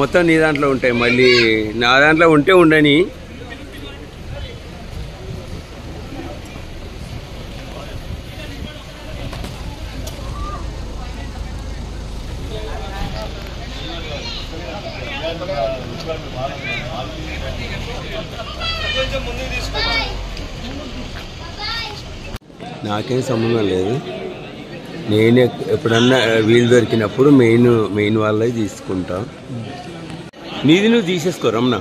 మొత్తం నీ దాంట్లో ఉంటాయి, మళ్ళీ నా దాంట్లో ఉంటే ఉండని. నాకేం సంబంధం లేదు, నేనే ఎప్పుడన్నా వీలు దొరికినప్పుడు మెయిన్ వాళ్ళే తీసుకుంటా. నీది నువ్వు తీసేసుకో రమణ.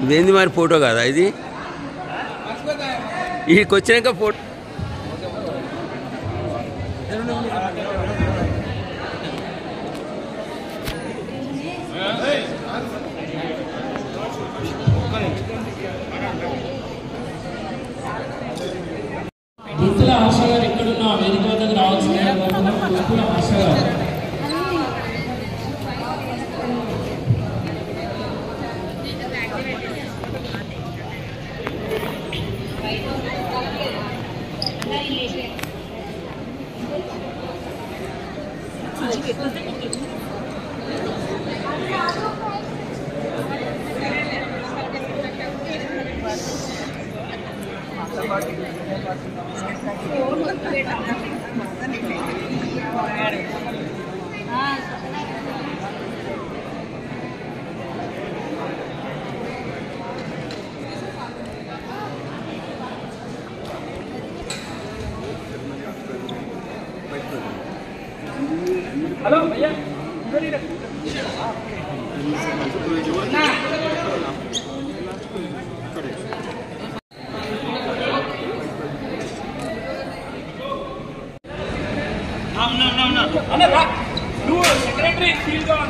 ఇదేంది మరి ఫోటో కాదా ఇది? ఇక్కడికి వచ్చినాక ఫోటో ఆశ గారు ఎక్కడున్నా వేదిక వద్దకు రావాల్సిందే. ఆశ గారు हेलो भैया इधर ही रखो ना अरे रख तू सेक्रेटरी फील ऑन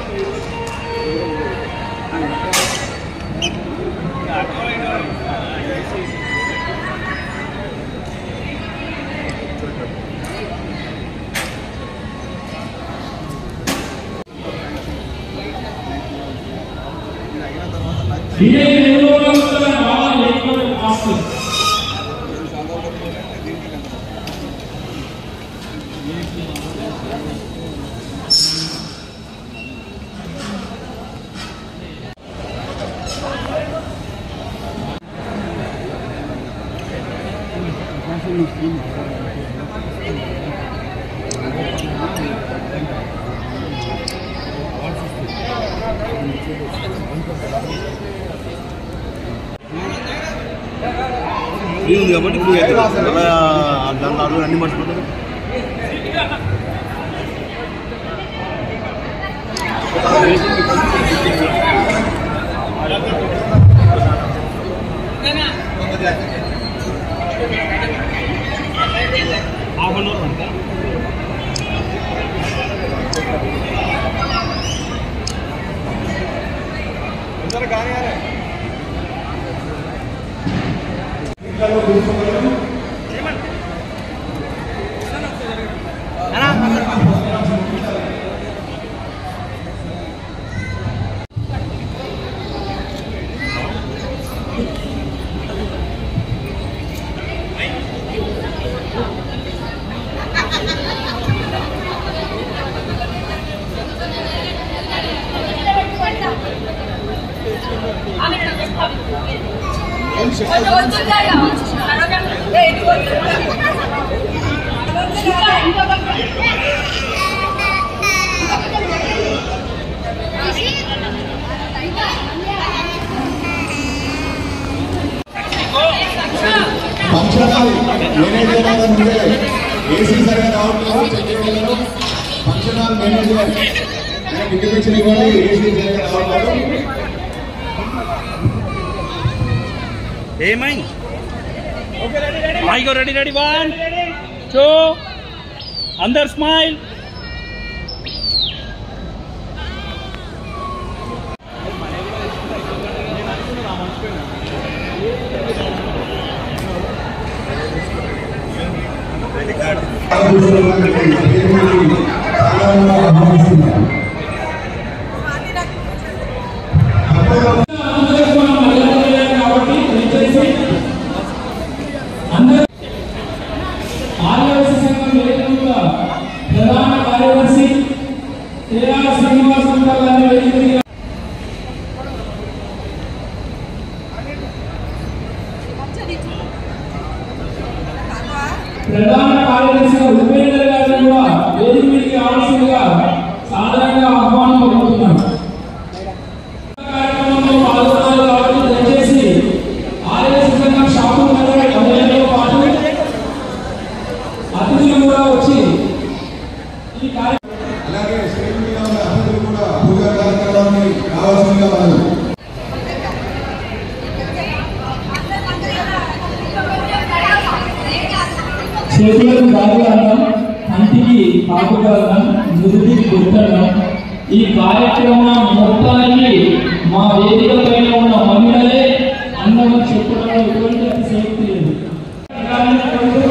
ये लोगों का बाबा लेकर आते కాబట్టి ఫ్రీ అవుతుంది దాంట్లో అన్ని మర్చిపోతారు. Hey, mine. Okay, ready. I go ready. 1, 2. Under smile. ప్రధాన కార్యదర్శి ఉపేంద్ర గారిని కూడా వేదిక మీదకి రావాల్సిందిగా సాధారణంగా ఆహ్వానం పొందుతున్నాను. కార్యక్రమంలో పాల్గొన్నారు కాబట్టి దయచేసి ఆలయ షాపులు అందరితో పాటు అతిథులు కూడా వచ్చి ఈ అలాగే స్టేజ్ మీద ఉన్న అతిథులు కూడా పూజా కార్యక్రమాన్ని కావాల్సిందిగా మనం చేతులకు గాలిగలడం, కంటికి కాపుగలడం, నుదుటికి గుర్తడం. ఈ కార్యక్రమం మొత్తానికి మా వేదిక పైన ఉన్న మహిళలే అందరూ చెప్పడంలో ఎటువంటి అతిశయోక్తి లేదు.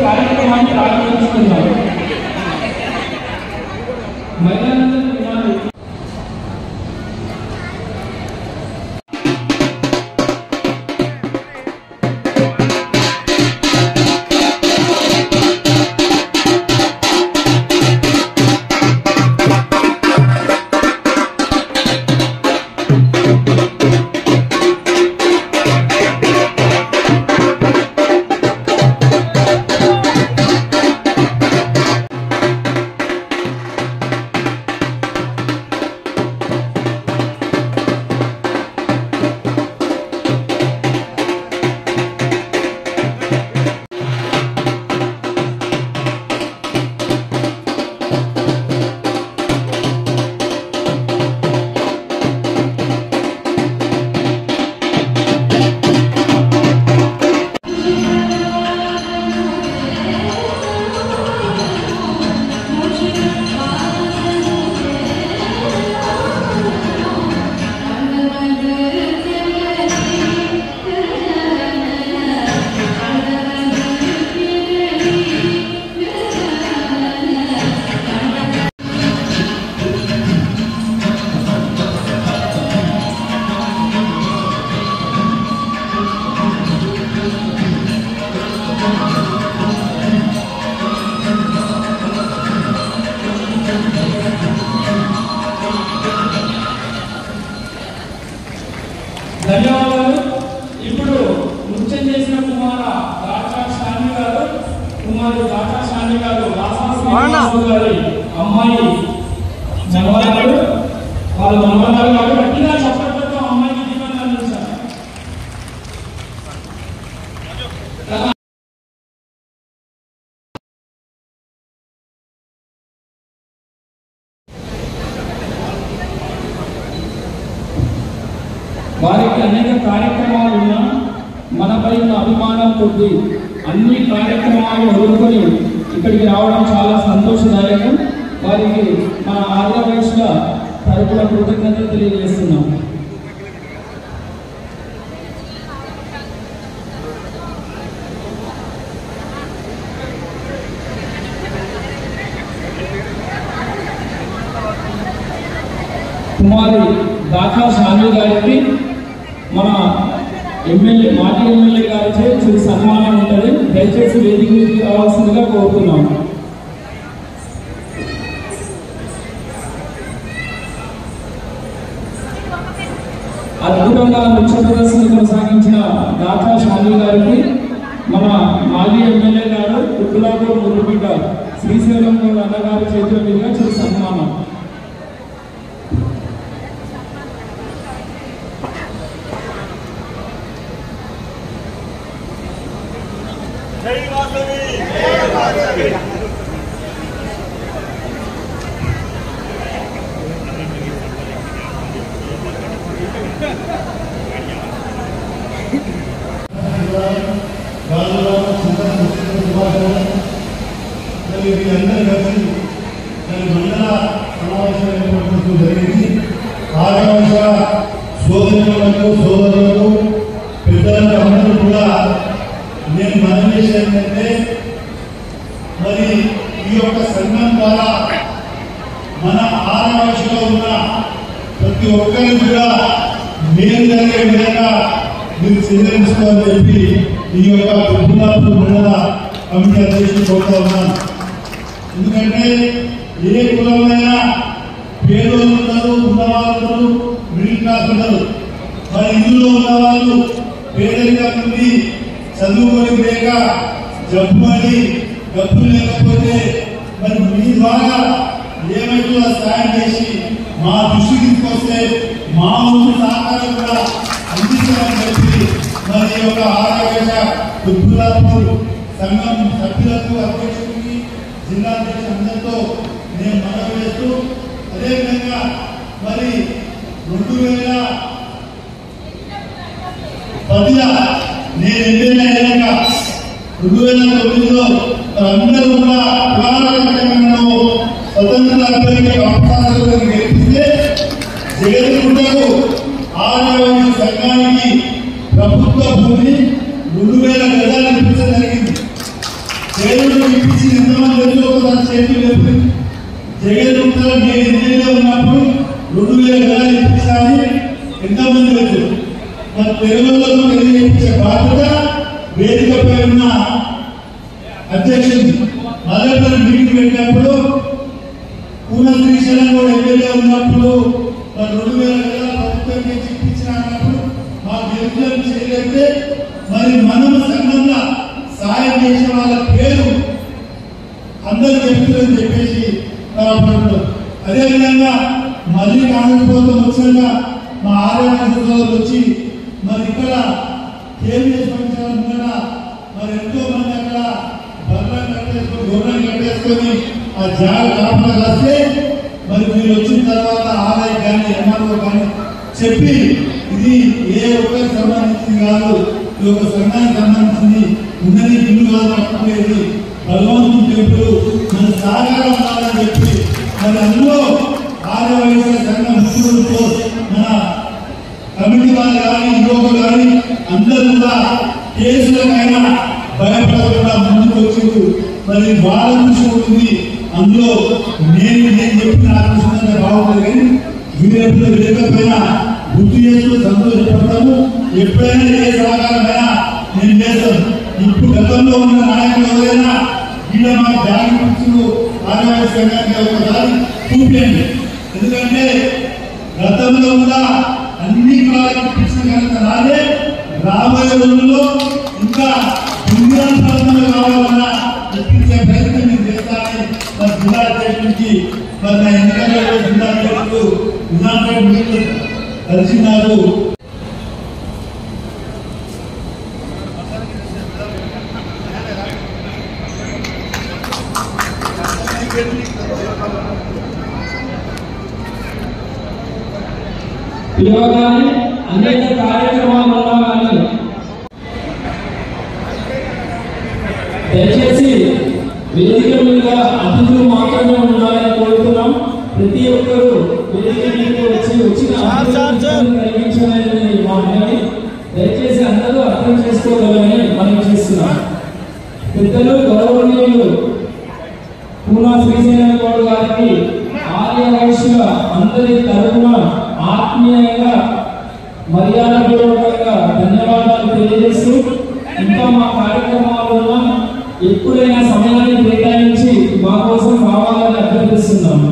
కార్యక్రమాన్ని ప్రారంభిస్తున్నారు. మహిళలందరూ వినాలి. ధన్యవాదాలు. ఇప్పుడు నృత్యం చేసిన కుమారి దాకా శాని గారు రాసాసు గారి అమ్మాయి మనవరాలు, వాళ్ళ మనవరాలు గారు గట్టిగా చెప్పడంతో అమ్మాయికి దీవెనలు అందించారు. వారికి అనేక కార్యక్రమాలు ఉన్నా మనపై ఉన్న అభిమానం కొద్ది అన్ని కార్యక్రమాలు వదులుకొని ఇక్కడికి రావడం చాలా సంతోషదాయకం. వారికి మన ఆంధ్రప్రదేశ్ల తరపున కృతజ్ఞతలు తెలియజేస్తున్నాం. కుమారి దాకా శాని గారికి మన ఎమ్మెల్యే మాజీ ఎమ్మెల్యే గారిచే చిరు సన్మానం ఉంటుంది. దయచేసి వేదిక మీదకి రావాల్సిందిగా కోరుతున్నాం. అద్భుతంగా నృత్య ప్రదర్శన కొనసాగించిన దాకా శాని గారికి మన మాజీ ఎమ్మెల్యే గారు కుట్టులాపూర్ మురుబిడ్డ శ్రీశైలం అన్నగారి చేతుల మీదుగా చిరు సన్మానం. వీరందరూ కలిసి మండల సమావేశం ఏర్పడడం జరిగింది. ఆకాంక్ష సోదరులకు సోదరులకు పెద్దలకు అందరూ కూడా నేను మనం చేసేది ఏంటంటే, మరి ఈ యొక్క సంఘం ద్వారా మన ఆరాంక్షలో ఉన్న ప్రతి ఒక్కరికి కూడా మేలు జరిగే విధంగా మీరు చెల్లించుకోవాలని చెప్పి ఈ యొక్క కుటుంబాలకు మండల కమిటీ అధ్యక్షులు కోరుతా ఉన్నాను. ఎందుకంటే ఏ కులమైనా పేదోళ్ళు ఉన్నారు, ఉన్నవాళ్ళు ఉన్నారు, మిడిల్ క్లాస్ ఉన్నారు. మరి ఇందులో ఉన్న వాళ్ళు పేదరికం నుండి చదువుకొని లేక జబ్బుని డబ్బు లేకపోతే మరి మీ ద్వారా ఏమైనా సాయం చేసి మా దృష్టికి తీసుకొస్తే మా ఊరి సహకారం కూడా అందిస్తామని చెప్పి మరి యొక్క ఆరోగ్య దుర్గులాపూర్ సంఘం సభ్యులకు అధ్యక్షుడికి జిల్లా అధ్యక్షుడు అందరితో నేను మనవి చేస్తూ అదేవిధంగా మరి 2010 నేను ఎమ్మెల్యే అయ్యాక 2009లో అందరూ కూడా పురాణంలో స్వతంత్ర అభ్యర్థి అవకాశాలను గెలిపిస్తే జగన్గుంటకు 6వ సంఘానికి ప్రభుత్వ భూమి 2000 గజాలు ఇప్పించడం జరిగింది. జగన్గుంట ఇప్పించి ఎంతమంది తెలుసు ఒకసారి చేతులు లేపు. జగన్గుంటలో నేను ఎమ్మెల్యే ఉన్నప్పుడు 2000 గజాలు ఇప్పించాలని ఎంతమంది తెలుసు. మన తెలుగులో తెలియజేసే బాధ్యత వేదికపై ఉన్న అధ్యక్షుడు మొదటి మీటింగ్ పెట్టినప్పుడు పూర్ణ శ్రీశైలం కూడా ఎమ్మెల్యే ఉన్నప్పుడు 2000 గజాలు ప్రభుత్వం నుంచి ఇప్పించినప్పుడు మా గిరిజనులు చేయలేస్తే మరి మనం సంఘంగా సాయం చేసే వాళ్ళ పేరు అందరూ చెప్తారని చెప్పేసి అదేవిధంగా మళ్ళీ కాంగ్రెస్ ప్రభుత్వం వచ్చాక మా ఆరోగ్య వచ్చి మరి ఇక్కడ కేవీఎస్ పంచాల ముందర మరి ఎంతో మంది అక్కడ బర్రెలు కట్టేసుకొని గొర్రెలు కట్టేసుకొని ఆ జాగ్రత్త కాపలా వస్తే మరి మీరు వచ్చిన తర్వాత ఆదాయ కానీ ఎంఆర్ఓ కానీ చెప్పి ఇది ఏ ఒక్కరికి సంబంధించింది కాదు, ఈ ఒక సంఘానికి సంబంధించింది, ఉన్నది ఇల్లు కాదు కట్టుకునేది భగవంతుని టెంపుల్ మన సహకారం ఉండాలని చెప్పి మరి అందులో ఆరోగ్య సంఘం ముఖ్యులతో మన కమిటీ వాళ్ళు కానీ యువకులు కానీ అందరూ కూడా కేసులకైనా భయపడకుండా ముందుకు వచ్చింది. మరి వాళ్ళ కృషి ఉంటుంది అందులో. నేను చెప్పిన ఆలోచన బాగుంటుంది కానీ వీరెప్పుడు లేకపోయినా గుర్తు చేస్తూ సంతోషపడతాము. ఎప్పుడైనా ఏ సహకారమైనా నేను చేస్తాను. ఇప్పుడు గతంలో ఉన్న నాయకులు ఎవరైనా వీళ్ళ మా జాగ్రత్తలు ఆరోగ్య సంఘానికి ఒకసారి చూపించండి. ఎందుకంటే గతంలో కూడా అన్ని ప్రారంభించిన రాలే రాబోయే రోజుల్లో ఇంకా కావాలన్నా ఇప్పించే ప్రయత్నం మీరు చేస్తారని మరి జిల్లా అధ్యక్షుడికి మరి నా ఎన్నికల్లో జిల్లా అధ్యక్షుడు నిజాంపేట మీరు కలిసినారు. పిలవగానే అనేక కార్యక్రమాలు ఉన్నా కానీ దయచేసి వేదిక మీద అతిథులు మాత్రమే ఉండాలని కోరుతున్నాం. ప్రతి ఒక్కరూ వేదిక మీదకి వచ్చిన కలిగించాలని మాట్లాడి దయచేసి అందరూ అర్థం చేసుకోగలని మనం చేస్తున్నాం. పెద్దలు గౌరవనీయులు పూనా శ్రీశైలం గౌడ్ గారికి ఆర్య వైశ్యుల అందరి తరఫున ఆత్మీయంగా మర్యాదపూర్వకంగా ధన్యవాదాలు తెలియజేస్తూ ఇంకా మా కార్యక్రమాలను ఎప్పుడైనా సమయాన్ని కేటాయించి మా కోసం కావాలని అభ్యర్థిస్తున్నాము.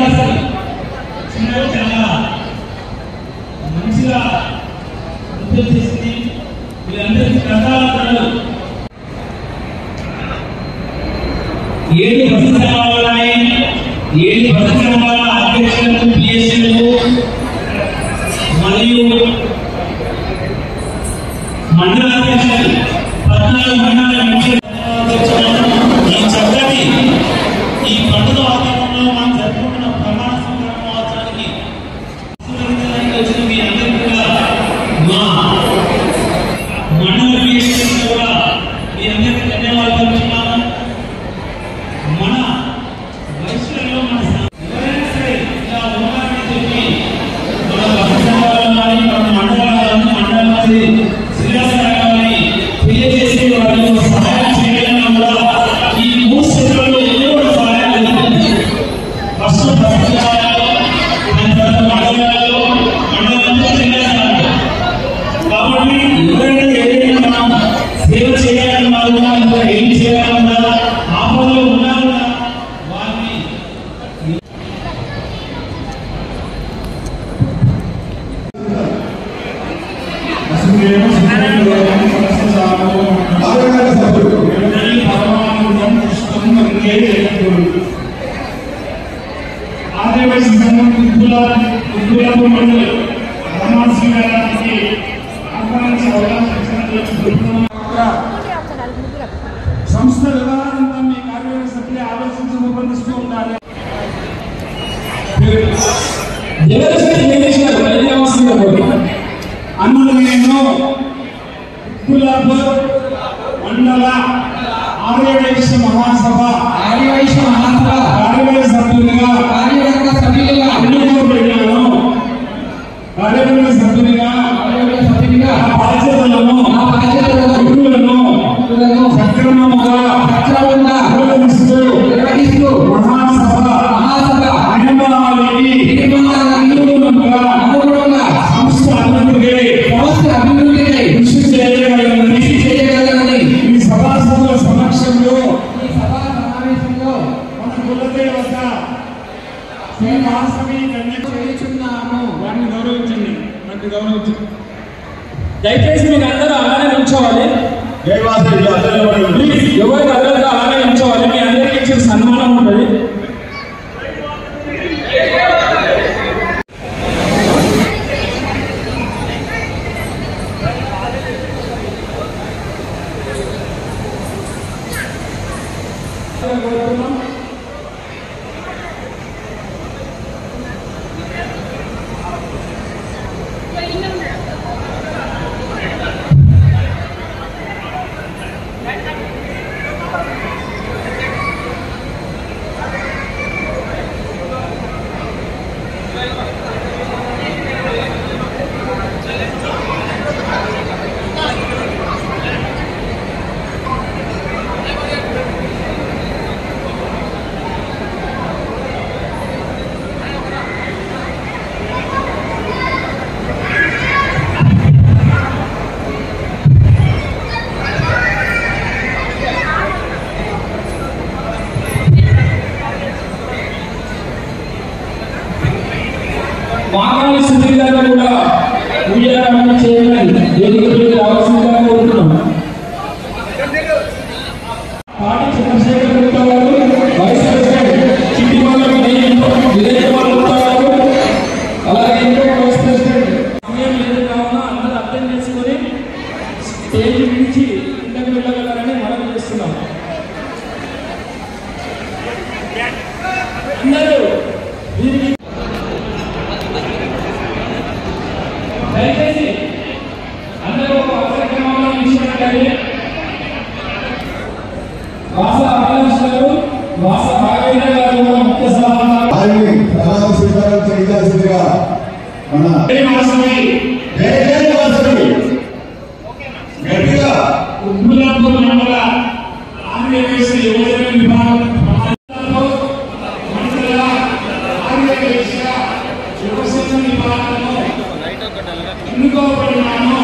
శ్రీనివాసన్ చిన్నగా చాలా మంచిగా నృత్యం చేసింది. వీళ్ళందరికీ కథలు 7 బస్సు సంఘాలున్నాయి. 7 బస్సు సంఘాల అధ్యక్షులకు పిఎస్సీలకు మరియు మండల అధ్యక్షులు 14 మండల ఈ చక్కటి ఈ పండుగ వాతావరణంలో మనం జరుపుకుంటున్న ప్రమాణ స్వీకార మహోత్సవానికి వచ్చిన మీ అందరికీ కూడా మా మండల పిఎస్సీ కూడా మీ అందరికీ ధన్యవాదాలు తెలుపుతున్నాను. మన వయసులో మన ఎవరైనా సరే ఇలా ఉండాలని చెప్పి మన బస్సు సంఘాలని మన మండలాన్ని శ్రీరామని తెలియజేసి వాళ్ళు సహాయం చేయడం కూడా ఈ 3 సెక్టర్లో ఎన్నో సహాయం జరుగుతుంది. ఫస్ట్ బస్సు సంఘాలలో మండలాల్లో కాబట్టి ఎవరైనా ఏదైనా మనం సేవ చేయాలన్నా ఇంకా ఏం చేయాలన్నా ఆపదలో ఉన్నారన్నా వారిని ఆదివాసీ సంఘం ఉద్దులాపూర్ మండలి ప్రమాణ స్వీకారానికి ఆహ్వానించి సంస్థ వ్యవహారంతా మీ కార్యవర్గ సభ్యులు ఆలోచించి రూపొందిస్తూ ఉండాలి. అన్నది నేను ఉద్దులాపూర్ మండల ఆర్యవైశ్య మహాసభ కార్యవర్గ సభ్యులుగా ఎన్నుకోబడినాను. కార్యవర్గ సభ్యునిగా బాధ్యతలను విధులను సక్రమంగా నిర్వహిస్తూ మహాసభ నియమావళికి అనుగుణంగా సంస్థ అభివృద్ధికి కృషి చేయగలనని ఈ సభాసభల సమక్షంలో మన కులదేవత శ్రీ మహాసభి కన్య చేయుచున్నాము. వారిని గౌరవించండి. దయచేసి మీకు అందరూ అలానే నిల్చోవాలి. ఎవరికి అందరికీ అలానే నిల్చోవాలి. మీ అందరికీ ఇచ్చిన సన్మానం ఉంటుంది. మానవ స్థితిలో కూడా ఉయ్యాలని చేయాలని ఎదుగుదల రావాల్సిందిగా కోరుతున్నాం. పాటి చంద్రశేఖర్ గారు వైస్ ప్రెసిడెంట్ చిట్టి వాళ్ళకి విజయ్ గారు అలాగే ఇంకో వైస్ ప్రెసిడెంట్ సమయం లేదు కావున అందరూ అర్థం చేసుకొని స్టేజ్ నుంచి ఇంటికి వెళ్ళగలరని మనం చేస్తున్నాం. అందరూ దీనికి దయచేసి అందరూ ఒక కార్యక్రమంలో నిలిచినట్లయితే వాస ఆలోచనలు వాస భాగేంద్ర గారు ముఖ్య సలహాదారు స్వీకారం చేయాల్సిందిగా మన గట్టిగా ఉద్దులాపూర్ మండల ఆర్యవైశ్య యువజన విభాగం మండల ఆర్యవైశ్య యువజన విభాగంలో ఎన్నుకోబడినాను.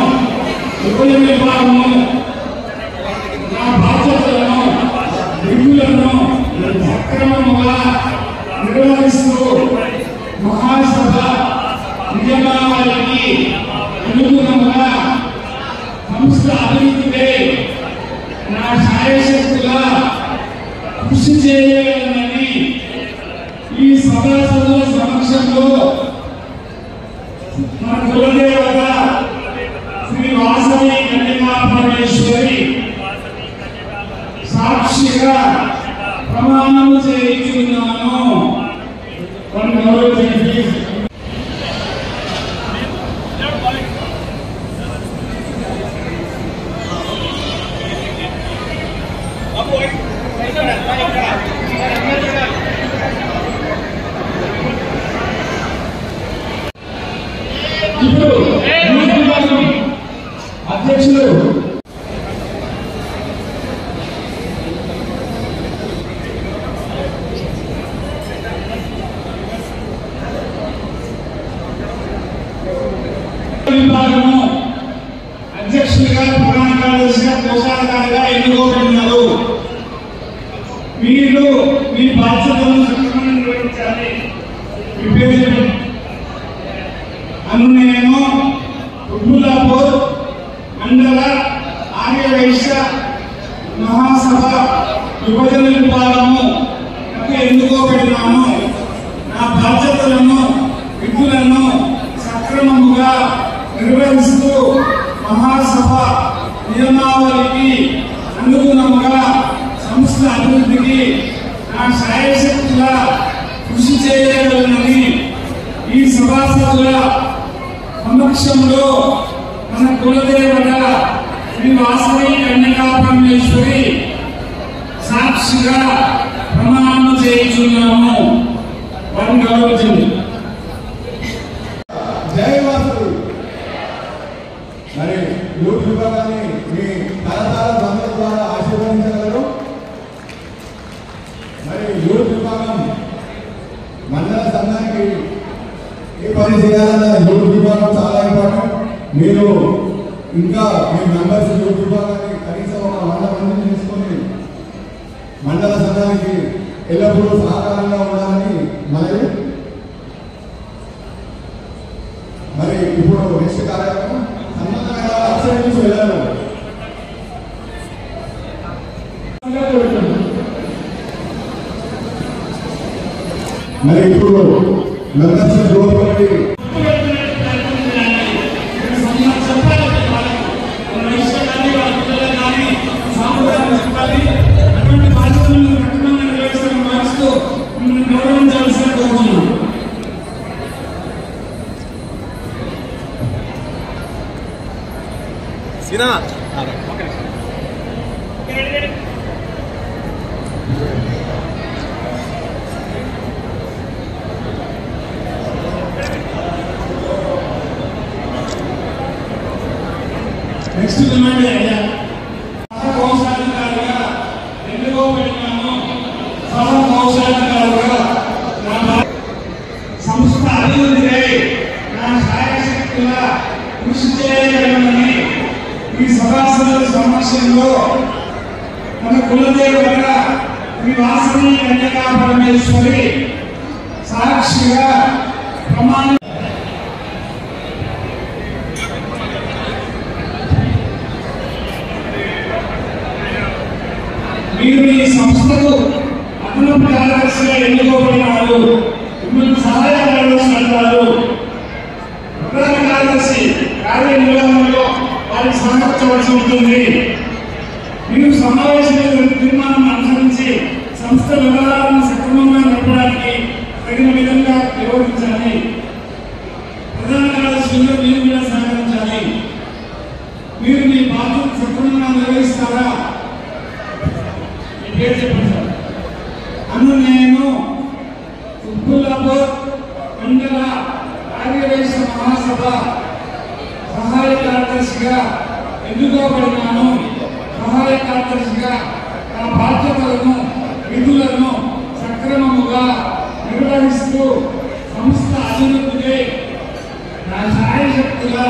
యువజన విభాగము నా బాధ్యతలను విధులను సక్రమముగా నిర్వహిస్తూ మహాసభ నియమావళికి అనుగుణంగా సంస్థ అభివృద్ధిపై నా శాయశక్తులా కృషి చేయగలనని ఈ సభాసదుల సమక్షంలో మన కులదేవత శ్రీ వాసవి కన్యకా పరమేశ్వరి సాక్షిగా ప్రమాణం చేయించున్నాను. ఇప్పుడు అధ్యక్షులు విభాగము అధ్యక్షులుగా ప్రధాన కార్యదర్శిగా కోశాధికారిగా ఎన్నుకోబడినారు. మీరు మీ బాధ్యతలను సక్రమంగా నిర్వహించాలి. నేను ఉబ్బులాపూర్ మండల ఆర్యవైశ్య మహాసభ విభజన విభాగము ఎన్నుకోబడినాను. నా బాధ్యతలను విధులను సక్రమముగా నిర్వహిస్తూ మహాసభ నియమావళికి అనుగుణంగా సంస్థ అభివృద్ధికి నా శాయశక్తులా కృషి చేయగలనని ఈ సభాసదుల సమక్షంలో మన కులదేవత శ్రీ వాసవి కన్యకా పరమేశ్వరి సాక్షిగా ప్రమాణం చేయించున్నాము. వారిని గౌరవించండి. జై వాసు. మరి యూత్ విభాగాన్ని మీ తరతరాల బంధువుల ద్వారా ఆశీర్వదించగలరు. మరి యూత్ విభాగం మండల సంఘానికి ఏ పని చేయాలన్న యూత్ విభాగం చాలా ఇంపార్టెంట్. మీరు ఇంకా మీ మెంబర్స్ యూత్ విభాగాన్ని కనీసం ఒక 100 మందిని తీసుకొని మండల సంఘానికి ఎల్లప్పుడూ సహకారంగా ఉండాలని మనవి. మరి ఇప్పుడు నెక్స్ట్ కార్యక్రమం సంబంధమైన అక్షరం నుంచి వెళ్ళారు. మరి ఇప్పుడు membership growth committee next demand అయ్యా కోశాధికారిగా ఎన్నుకోబడినాను. సహ కోశాధికారిగా సంస్థ అభివృద్ధిపై నా శాయశక్తులా కృషి చేయగలనని ఈ సభాసదుల సమక్షంలో మన కులదేవత శ్రీ వాసవి కన్యకా పరమేశ్వరి సాక్షిగా ప్రమాణం మీరు ఈ సంస్థకు అదనపు కార్యదర్శిగా ఎన్నుకోబడినారు. మిమ్మల్ని సహాయ కార్యదర్శి అంటారు. ప్రధాన కార్యదర్శి కార్యనిర్వహణలో వారికి సహకరించవలసి ఉంటుంది. మీరు సమావేశంలో తీర్మానం అనుసరించి సంస్థ వ్యవహారాలను సక్రమంగా నడపడానికి తగిన విధంగా నిర్వహించాలి. ప్రధాన కార్యదర్శులు మీరు కూడా సహకరించాలి. మీరు మీ బాధ్యత సక్రమంగా నిర్వహిస్తారా? పేరు చెప్పండి సార్. అను నేను ఉబ్బులాపూర్ మండల ఆర్యవైశ్య మహాసభ సహాయ కార్యదర్శిగా ఎన్నుకోబడినాను. సహాయ కార్యదర్శిగా నా బాధ్యతలను విధులను సక్రమముగా నిర్వహిస్తూ సంస్థ అభివృద్ధికి నా శాయశక్తులా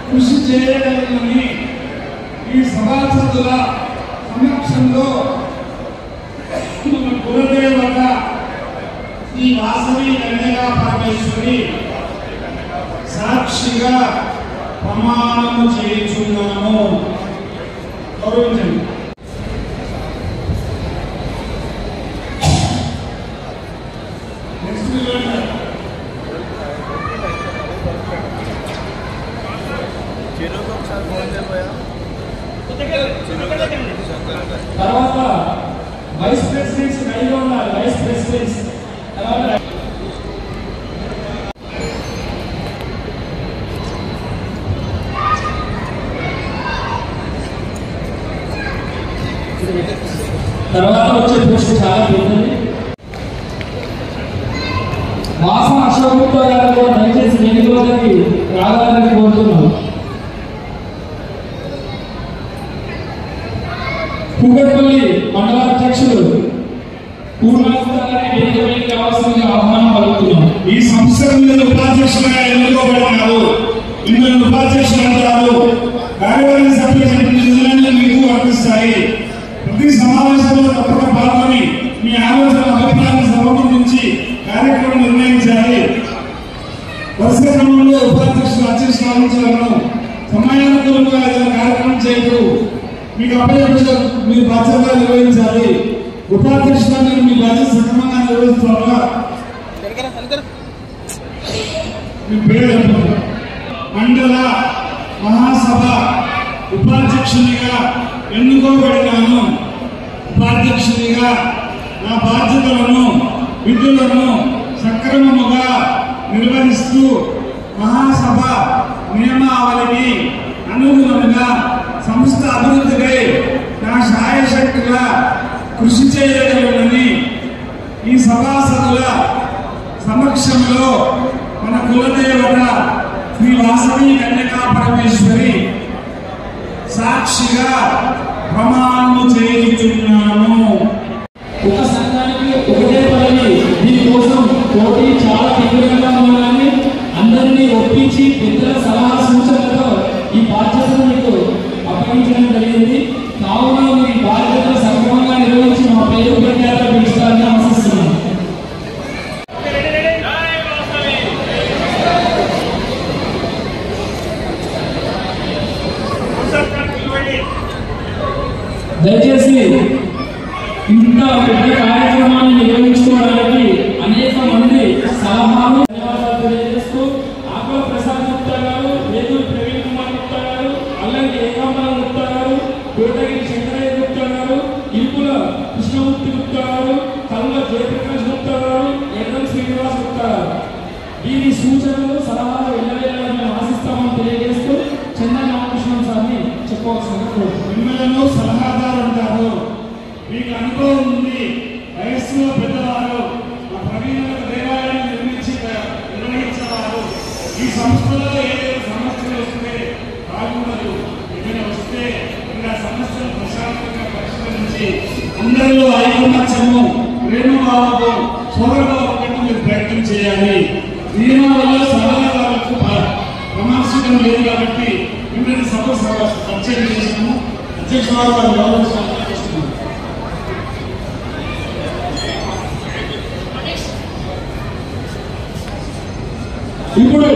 కృషి చేయగలనని ఈ సభాసదుల సమక్షంలో కులదేవత ఈ వాసవి కన్యకా పరమేశ్వరి సాక్షిగా ప్రమాణము చేయుచున్నాము. గౌరవించండి. తర్వాత వైస్ ప్రెసిడెంట్స్ కలిగి ఉన్నారు. వైస్ ప్రెసిడెంట్స్ తర్వాత వచ్చే పోస్ట్ చాలా పెద్దది. వాస అశోక్ గుప్తా గారు కూడా దయచేసి వేదికలోకి రావాలని కోరుతున్నాను. కూకట్పల్లి మండలాధ్యక్షుడు వేదికపైకి రావాల్సిందిగా ఆహ్వానం పలుకుతున్నాం. ఈ సంస్థ మీద ఉపాధ్యక్షులుగా ఎన్నుకోబడినారు. మిమ్మల్ని ఉపాధ్యక్షులు అంటారు. కార్యవర్గ సభ్యులు నిధులన్నీ మీకు వర్తిస్తాయి. ప్రతి సమావేశంలో తప్పక పాల్గొని మీ ఆలోచన అభిప్రాయాన్ని సమర్పించి కార్యక్రమం నిర్ణయించాలి. వరుస క్రమంలో ఉపాధ్యక్షులు అధ్యక్షులు ఆలోచనలను సమయానుకూలంగా ఏదైనా కార్యక్రమం చేయదు. మీకు అప్పచెప్పిన మీరు బాధ్యతగా నిర్వహించాలి. ఉపాధ్యక్షులను మీ బాధ్యత సక్రమంగా నిర్వహిస్తారా? మీ పేరు మండల మహాసభ ఉపాధ్యక్షునిగా ఎన్నుకోబడినాను. ఉపాధ్యక్షునిగా నా బాధ్యతలను విధులను సక్రమముగా నిర్వహిస్తూ మహాసభ నియమావళికి అనుగుణంగా సంస్థ అభివృద్ధికై నా శాయశక్తిగా కృషి చేయగలనని ఈ సభాసదుల సమక్షంలో మన కులదేవత శ్రీ వాసవి కన్యకా పరమేశ్వరి సాక్షిగా ప్రమాణము చేయుచున్నాను. ఒక సంఘానికి ఒకటే పదవి. దీనికోసం పోటీ చాలా తీవ్రంగా ఉండాలని అందరినీ ఒప్పించి పెద్దల సలహా సూచనలతో ఈ బాధ్యతను మీకు అప్పగించడం జరిగింది. కావున మీ బాధ్యతలు సక్రమంగా నిర్వహించి మా పేరు ప్రఖ్యాత పెంచుతారని ఆశిస్తున్నాను. దయచేసి ఇంత పెద్ద కార్యక్రమాన్ని నిర్వహించుకోవడానికి అనేక మంది సలహాలు ధన్యవాదాలు తెలియజేస్తూ ఆకుల ప్రసాద్ గుప్తా గారు, వేదూరు ప్రవీణ్ కుమార్ గుప్తా గారు, అల్లంకి ఏకాంబరం గుప్తా గారు, కోటగిరి శంకరయ్య గుప్తా గారు, ఇరుకుల కృష్ణమూర్తి గుప్తా గారు, కల్వ జయప్రకాష్ గుప్తా గారు, ఎర్రం శ్రీనివాస్ గుప్తా గారు. దీని సూచనలు సలహాలు ఎల్లవేళలా మేము ఆశిస్తామని తెలియజేస్తూ చంద్ర రామకృష్ణన్ సార్ని చెప్పవలసిందిగా కోరుతున్నాను. మిమ్మల్ని సలహాదారు అంటారు. మీకు అనుభవం ఉంది. వయస్సులో పెద్దవారు, మా ప్రవీణులకు దేవాలయాన్ని నిర్వహించేవారు. ఈ సంస్థలో ఏదైనా సమస్యలు వస్తే బాగుండదు. ఏదైనా వస్తే ఇంకా సమస్యలు ప్రశాంతంగా పరిష్కరించి అందరిలో ఐకమత్యము, ప్రేమభావము, సోదరభావం మీరు ప్రయత్నం చేయాలి. నియమాలలో సలహాదారులకు ప్రమాణికం లేదు కాబట్టి మిమ్మల్ని సభ పరిచయం చేసినాము. అధ్యక్షుడు వారు గౌరవించాలని చేస్తున్నాము. ఇప్పుడు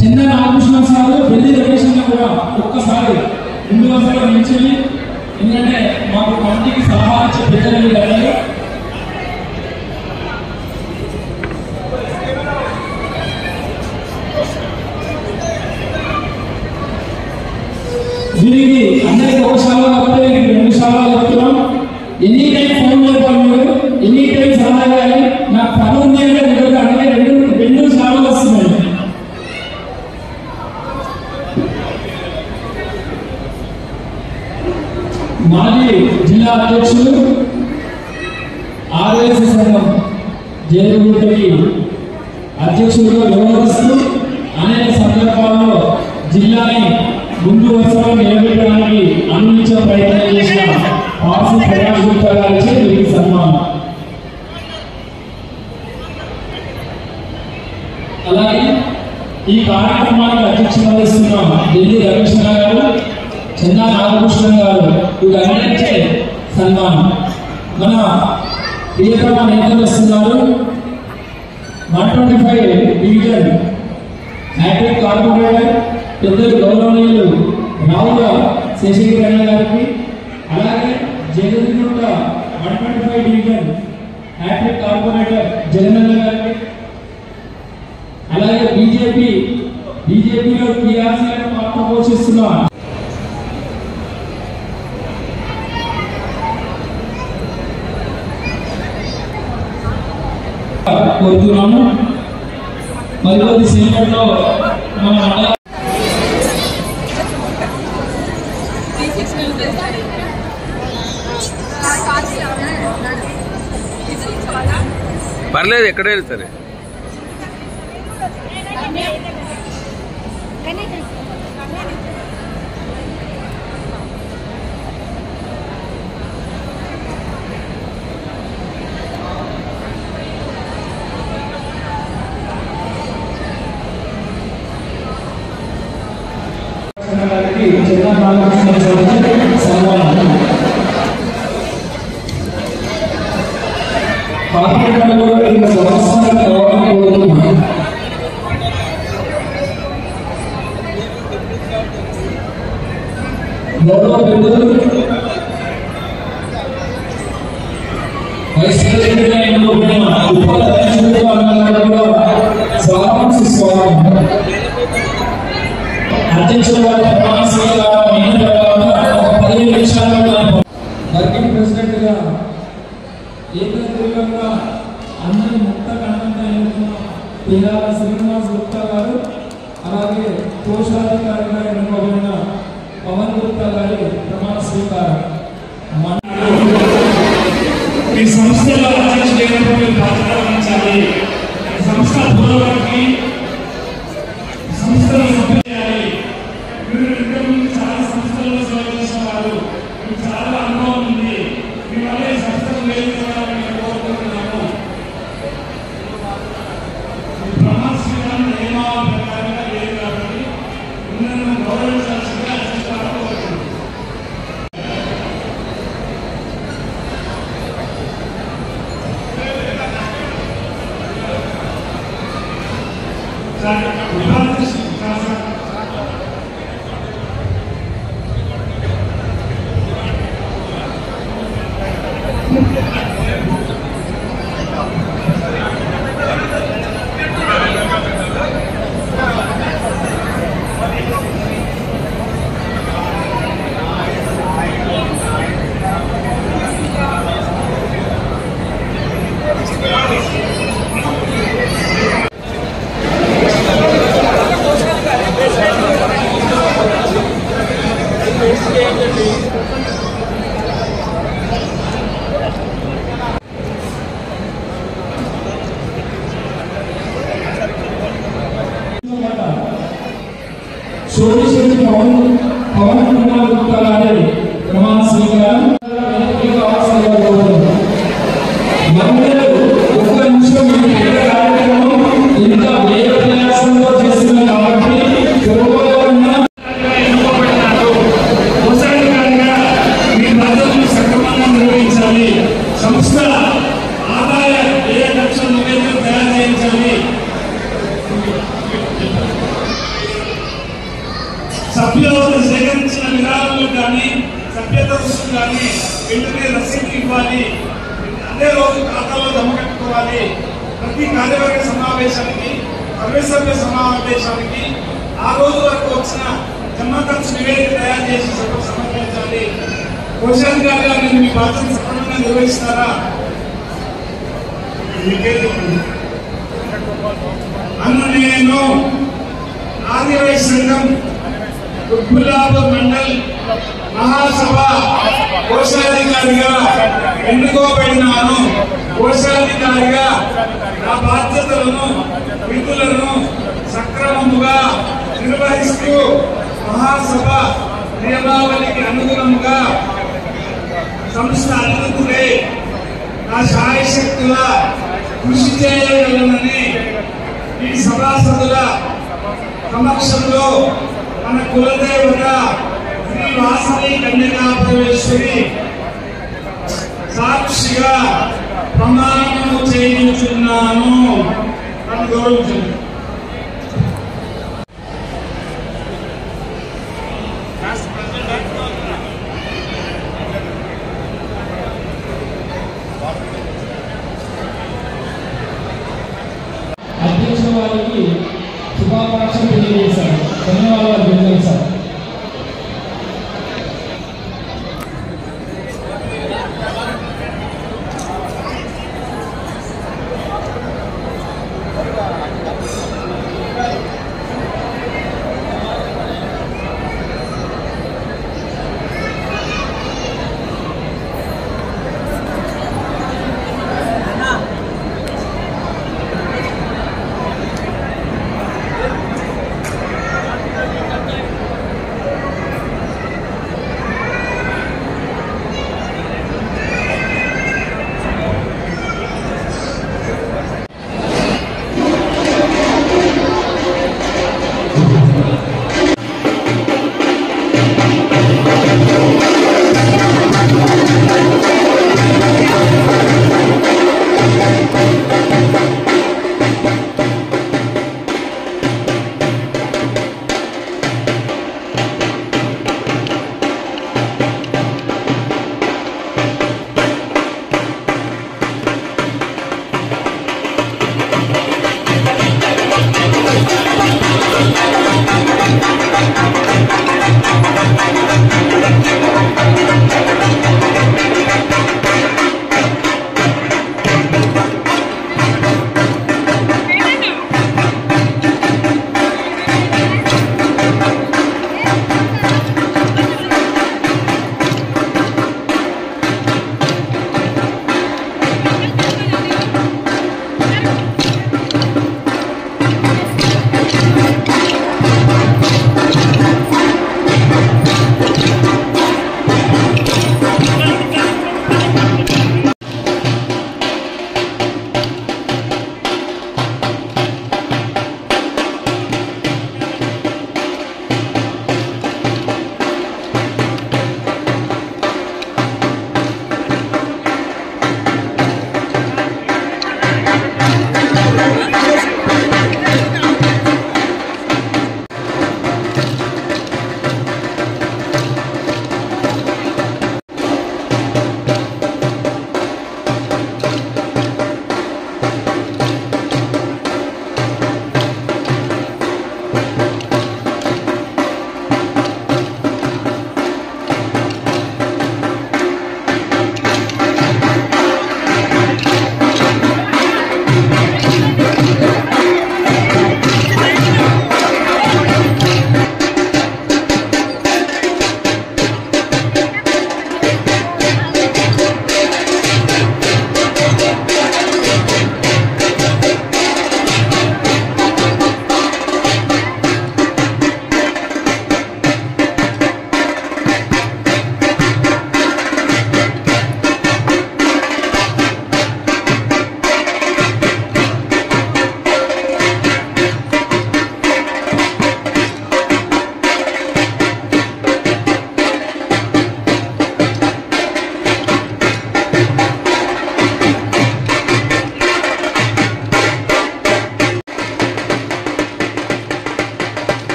చంద్ర రామకృష్ణ సార్, పెళ్లి రమేష్ కూడా ఒక్కసారి ముందు వరుసలో నిల్చుని, ఎందుకంటే మాకు కమిటీకి సలహా ఇచ్చే పెద్దలు కానీ దీనికి అందరికి ఒక శాలలో కాకపోతే రెండు శాలలో చెప్తున్నాం. ఎనీ టైం ఫోన్ చేయాలి, మీరు ఎనీ టైం సలహా ఇవ్వాలి. నాకు పని ఉంది అంటే మీరు అంటే రెండు శాలలో వస్తున్నాయి. మాజీ జిల్లా అధ్యక్షులు ఆర్ఎస్ సంఘం జైలుగుట్టకి అధ్యక్షులుగా వ్యవహరిస్తూ అనేక సందర్భాల్లో జిల్లాని ముందు వరుసలో నిలబెట్టడానికి అందించే ప్రయత్నం చేసిన ఆర్సి ప్రకాష్ గుప్తా గారిచే వీరికి సన్మానం. అలాగే ఈ కార్యక్రమానికి అధ్యక్షత వహిస్తున్న ఢిల్లీ రవికృష్ణ గారు, చెన్నా నాగకృష్ణ గారు వీరందరికీ సన్మానం. మన ప్రియతమ నేతలు వస్తున్నారు. 125 డివిజన్ హ్యాట్రిక్ కార్పొరేటర్ పెద్దలు గౌరవనీయులు రావుల శేషగిరి గారికి, అలాగే జగన్గుంట 125 డివిజన్ హ్యాట్రిక్ కార్పొరేటర్ జగనన్న గారికి, అలాగే బీజేపీలో క్రియాశీలక పాత్ర పోషిస్తున్న కోరుతున్నాము. మరికొద్ది సేపట్లో మన మండల పర్లేదు ఎక్కడైనా సరే. వర్కింగ్ ప్రెసిడెంట్ గా ఏకగ్రీవంగా అందరి ముక్త కంటంతో ఎన్నుకున్న పిల్లాల శ్రీనివాస్ గుప్తా గారు, అలాగే కోశాధికారిగా ఎన్నుకోబడిన పవన్ గుప్తా గారి ప్రమాణ స్వీకారం. ఈ సంస్థలో అధ్యక్షులు బాధ్యత వహించాలి. సంస్థ పురోగతికి సంస్థను చేయాలి. మీరు ఇంతకుముందు చాలా సంస్థల్లో సేవ చేసిన వారు, మీకు చాలా అనుభవం ఉంది. మీ వల్ల ఈ సంస్థను వేయించాలని నేను కోరుకుంటున్నాను. ప్రమాణ స్వీకారం నియమాల ప్రకారంగా లేదు కాబట్టి నన్ను గౌరవించాల్సిందిగా అధ్యక్షులు కోరుతున్నాను. శోభిశెట్టి పవన్ కుమార్ గుప్తా గారి ప్రమాణ స్వీకారం. ఒక్క నిమిషం కార్యక్రమం ఇంత వేగ ప్రయాసంతో చేస్తున్నారు కాబట్టి నిర్వహించాలి. సంస్థ ఆదాయ వ్యయ లక్ష్య నివేదిక తయారు చేయించాలి. సభ్యులు సేకరించిన విరాళాలు కానీ సభ్యత రుసులు కానీ వెంటనే రసీదు ఇవ్వాలి. అదే రోజు ఖాతాలో జమ కట్టుకోవాలి. ప్రతి కార్యవర్గ సమావేశానికి సర్వసభ్య సమావేశానికి ఆ రోజు వరకు వచ్చిన జమా ఖర్చు నివేదిక తయారు చేసి సభకు సమర్పించాలి. కోశాధికారిగా మీరు మీ బాధ్యత సక్రమంగా నిర్వహిస్తారా? అన్న నేను ఆదివాసీ సంఘం దుర్గులాపూర్ మండల్ మహాసభ కోశాధికారిగా ఎన్నుకోబడినాను. కోశాధికారిగా నా బాధ్యతలను విధులను సక్రమంగా సక్రమముగా నిర్వహిస్తూ మహాసభ నియమావళికి అనుగుణంగా సంస్థ అభివృద్ధికై నా శాయశక్తుల కృషి చేయగలనని ఈ సభాసదుల సమక్షంలో మన కులదేవత శ్రీ వాసవి కన్యకాపరమేశ్వరి సాక్షిగా ప్రమాణము చేయించున్నాను. నన్ను గౌరవించండి. అధ్యక్ష వారికి శుభాకాంక్షలు తెలియజేశారు. ధన్యవాదాలు తెలియజేశారు.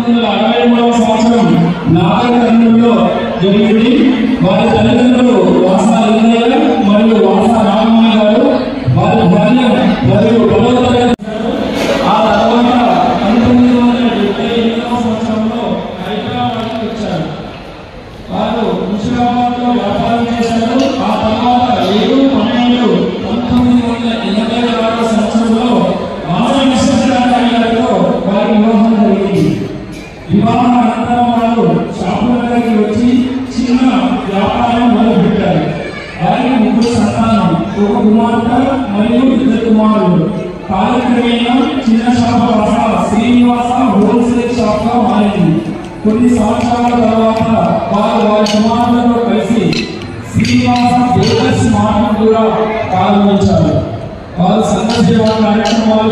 1963వ సంవత్సరం నాగరికర్నూలులో జరిగింది. వారి తల్లిదండ్రులు వాసా లింగయ్య మరియు వాసా రామయ్య గారు. వారి భార్య మరియు ఆ తర్వాత 1978వ సంవత్సరంలో హైదరాబాద్కి వచ్చారు. వారు ముషిరాబాద్లో వ్యాపారం చేశారు. ఆ తర్వాత 1986వ సంవత్సరంలో గారితో వారి వివాహం జరిగింది. వివాహం అనంతరం వారు షాపునగర్కి వచ్చి చిన్న వ్యాపారం మొదలుపెట్టారు. వారికి 3 సంతానం, 1 కుమార్తె మరియు 2 కుమారులు. కాలక్రమేణా చిన్న షాపు శ్రీనివాస హోల్సేల్ షాప్ గా మారింది. కొన్ని సంవత్సరాల తర్వాత వారు వారి కుమారులతో కలిసి శ్రీనివాస బేకర్స్ మార్కెట్ కూడా ప్రారంభించారు. వారు సంఘ సేవా కార్యక్రమాలు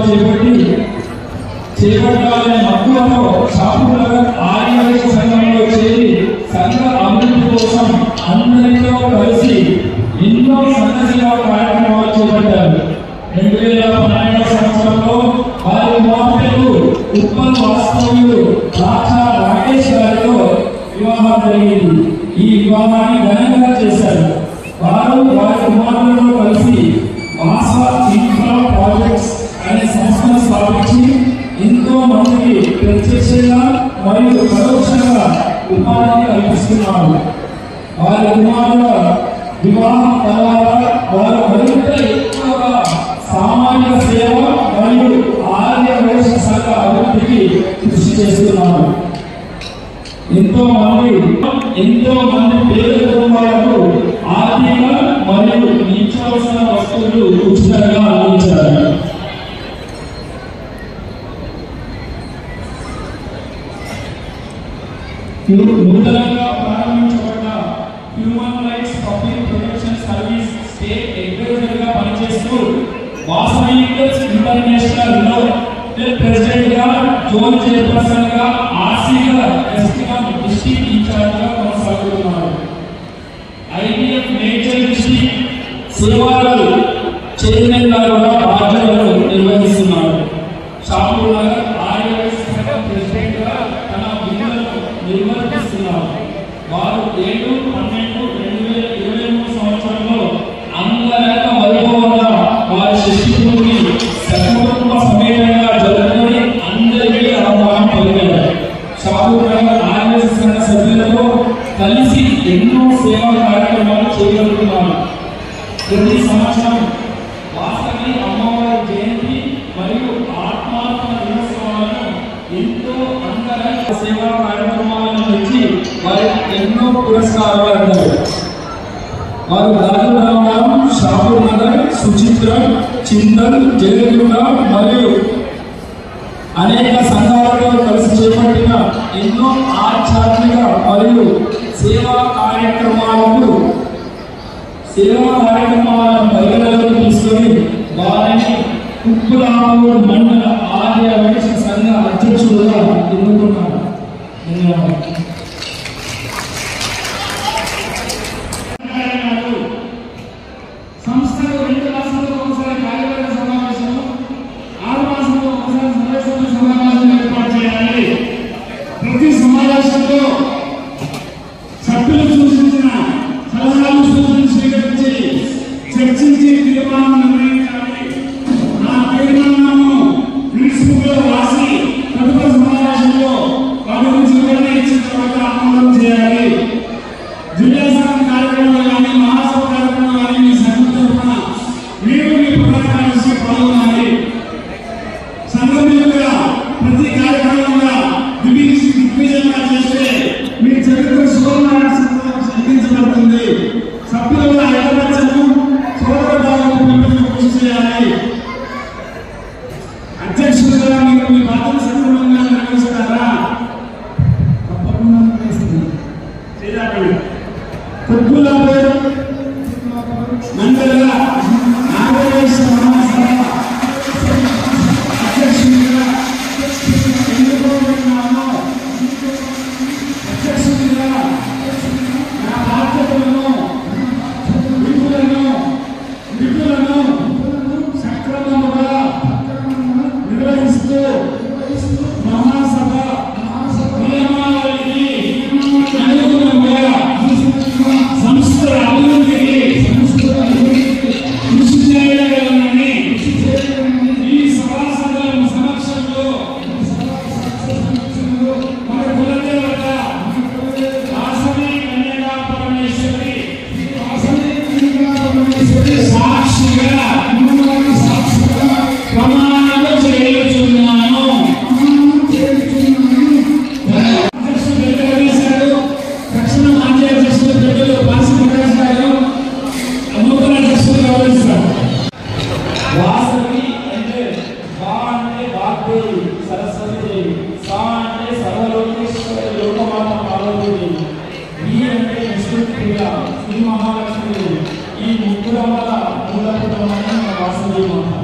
చేపట్టాలనే మక్కువతో షాపునగర్ ఆర్యవైశ్య సంఘంలో చేరి సంఘ అభివృద్ధి కోసం అందరితో కలిసి ఎన్నో సంఘ సేవా కార్యక్రమాలు చేపట్టారు. 2012వ సంవత్సరంలో వారి కుమార్తెకు ఉప్పల్ వాస్తవ్యులు రాజా రాకేష్ గారితో వివాహం జరిగింది. ఈ వివాహాన్ని ఘనంగా చేశారు. వారు వారి కుమారులతో కలిసి వాసా ఇన్ఫ్రా ప్రాజెక్ట్స్ అనే సంస్థను స్థాపించి ఎంతో మందికి ప్రత్యక్షంగా మరియు పరోక్షంగా ఉపాధి కల్పిస్తున్నారు. వారి కుమారుల వివాహం తర్వాత వారు మరింత ఎక్కువగా సామాజిక సేవ మరియు ఆర్య వైశ్య సంఘ అభివృద్ధికి కృషి చేస్తున్నారు. ఎంతో మంది పేద కుటుంబాలకు ఆర్థిక మరియు నిత్యావసర వస్తువులు ఉచితంగా అందించారు. నూతనంగా ప్రారంభించబడ్డ human rights public protection service state adviser గా పనిచేస్తూ వాసవి ఇంటర్నేషనల్ లో ప్రెసిడెంట్ గా, జోన్ చైర్పర్సన్ గా, ఆర్సీగా డిస్ట్రిక్ట్ ఇన్ఛార్జ్ గా కొనసాగుతున్నారు. ఐడిఎఫ్ మేజర్ డిస్ట్రిక్ట్ సేవాలు చైర్మన్ గా కూడా బాధ్యతలు నిర్వహిస్తున్నారు. షాపునగర్ ఆర్యవైశ్య సంఘం ప్రెసిడెంట్ గా తన విధులను నిర్వర్తిస్తున్నారు. వారు 7/12/2023 సంవత్సరంలో అంగరంగ వైభవంగా వారి శిష్యుడిని సకుటుంబ సమేతంగా జరుపుకొని అందరికీ ఆహ్వానం పలికారు. షాపునగర్ ఆర్యవైశ్య సంఘ సభ్యులతో కలిసి ఎన్నో సేవా కార్యక్రమాలు చేయగలుగుతున్నారు. ప్రతి సంవత్సరం వాసవి అమ్మవారి జయంతి మరియు ఆత్మార్పణ దినోత్సవాలను ఎంతో అంగరంగ సేవా కార్యక్రమాలను ఇచ్చి వారికి ఎన్నో పురస్కారాలు అందారు. వారు రాజధాని షాపునగర్, సుచిత్ర, చింతల్, జయగుండ మరియు అనేక సంఘాలతో కలిసి చేపట్టిన ఎన్నో ఆధ్యాత్మిక మరియు సేవా కార్యక్రమాలను పరిగణలోకి తీసుకొని వారిని ఉప్పులాపూర్ మండల ఆర్య వైశ్య సంఘ అధ్యక్షుడుగా ఎన్నుకున్నారు. ధన్యవాదాలు. సంస్థలు 2 మాసాలకు ఒకసారి కార్యవర్గ సమావేశం, 6 మాసాలకు ఒకసారి సమావేశం ఏర్పాటు చేయాలి. ప్రతి సమావేశంలో సభ్యులు సూచించిన సలహాలు సూచనలు స్వీకరించి చర్చించి తీర్మానం నిర్ణయించాలి. ఆ తీర్మానాలను ప్రిన్సిపల్ రాసి తదుపరి సమావేశంలో వాటి గురించి వివరణ ఇచ్చిన తర్వాత ఆమోదం చేయాలి. జిల్లా సంఘం కార్యక్రమాలు కానీ, మహాసభ కార్యక్రమాలు కానీ మీ సంఘం తరఫున మీరు మీ ప్రధాన కార్యదర్శి పాల్గొనాలి. సంఘం యొక్క ప్రతి కార్యక్రమంగా దిగ్విజయంగా చేస్తే మీ చరిత్ర సువర్ణ సంధించబడుతుంది. సభ్యుల ఐకమత్యము, సోదర భావము పెంపుదలకు కృషి చేయాలి. అధ్యక్షులుగా మీరు మీ బాధ్యత సక్రమంగా నిర్వహిస్తారా? తప్పకుండా చేయాలి. కుక్కులాపూర్ మండల ఆర్యవైశ్య మహాసభ అధ్యక్షుడిగా ఎన్నుకోబడినాను. అధ్యక్షుడిగా నా బాధ్యతలను విధులను సక్రమంగా నిర్వహిస్తూ మహాసభ శ్రీ మహాలక్ష్మి ఈ ముగ్గురమ్మల మూలపుటమని మన వాసవి మాత.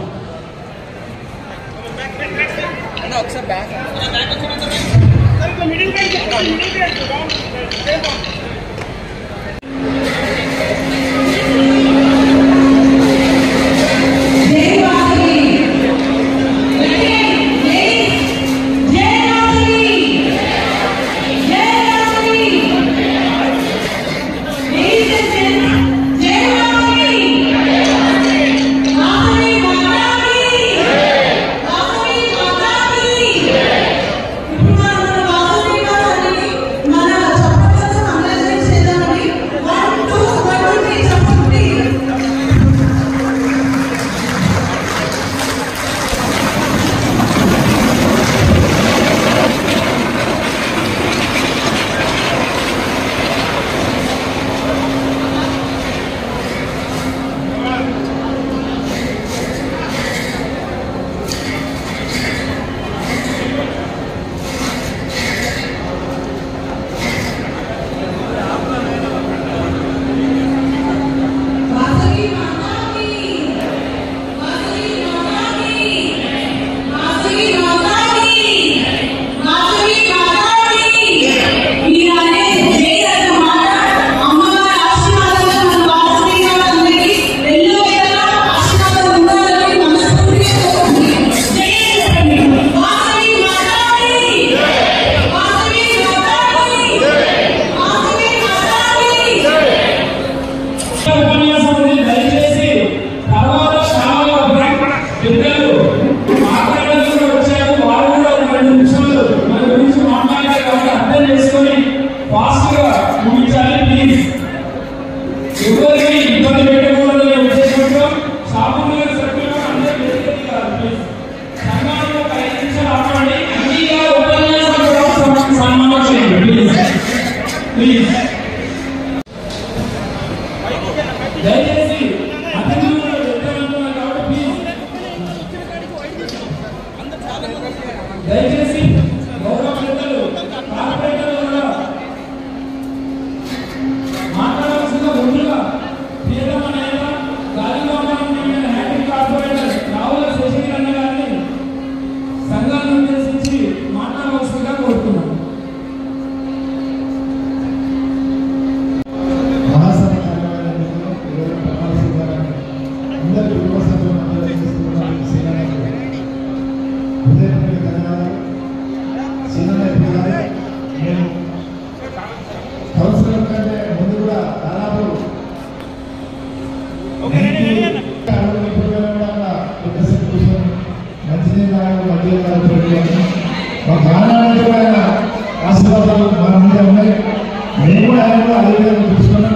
దయచేసి గౌరవ పెద్దలు కార్పొరేటర్లు కూడా మాట్లాడాల్సిన ముందుగా ప్రియతమైన గాలిలోమైన హ్యాపీ కార్పొరేటర్ రావుల శశికరణ గారిని సంఘాన్ని ఉద్దేశించి మాట్లాడవలసిందిగా కోరుతున్నాను. ఆశీర్వాదాలు మన మీద ఉన్నాయి. మేము కూడా ఆయన అదే విధంగా చూసుకున్నాం.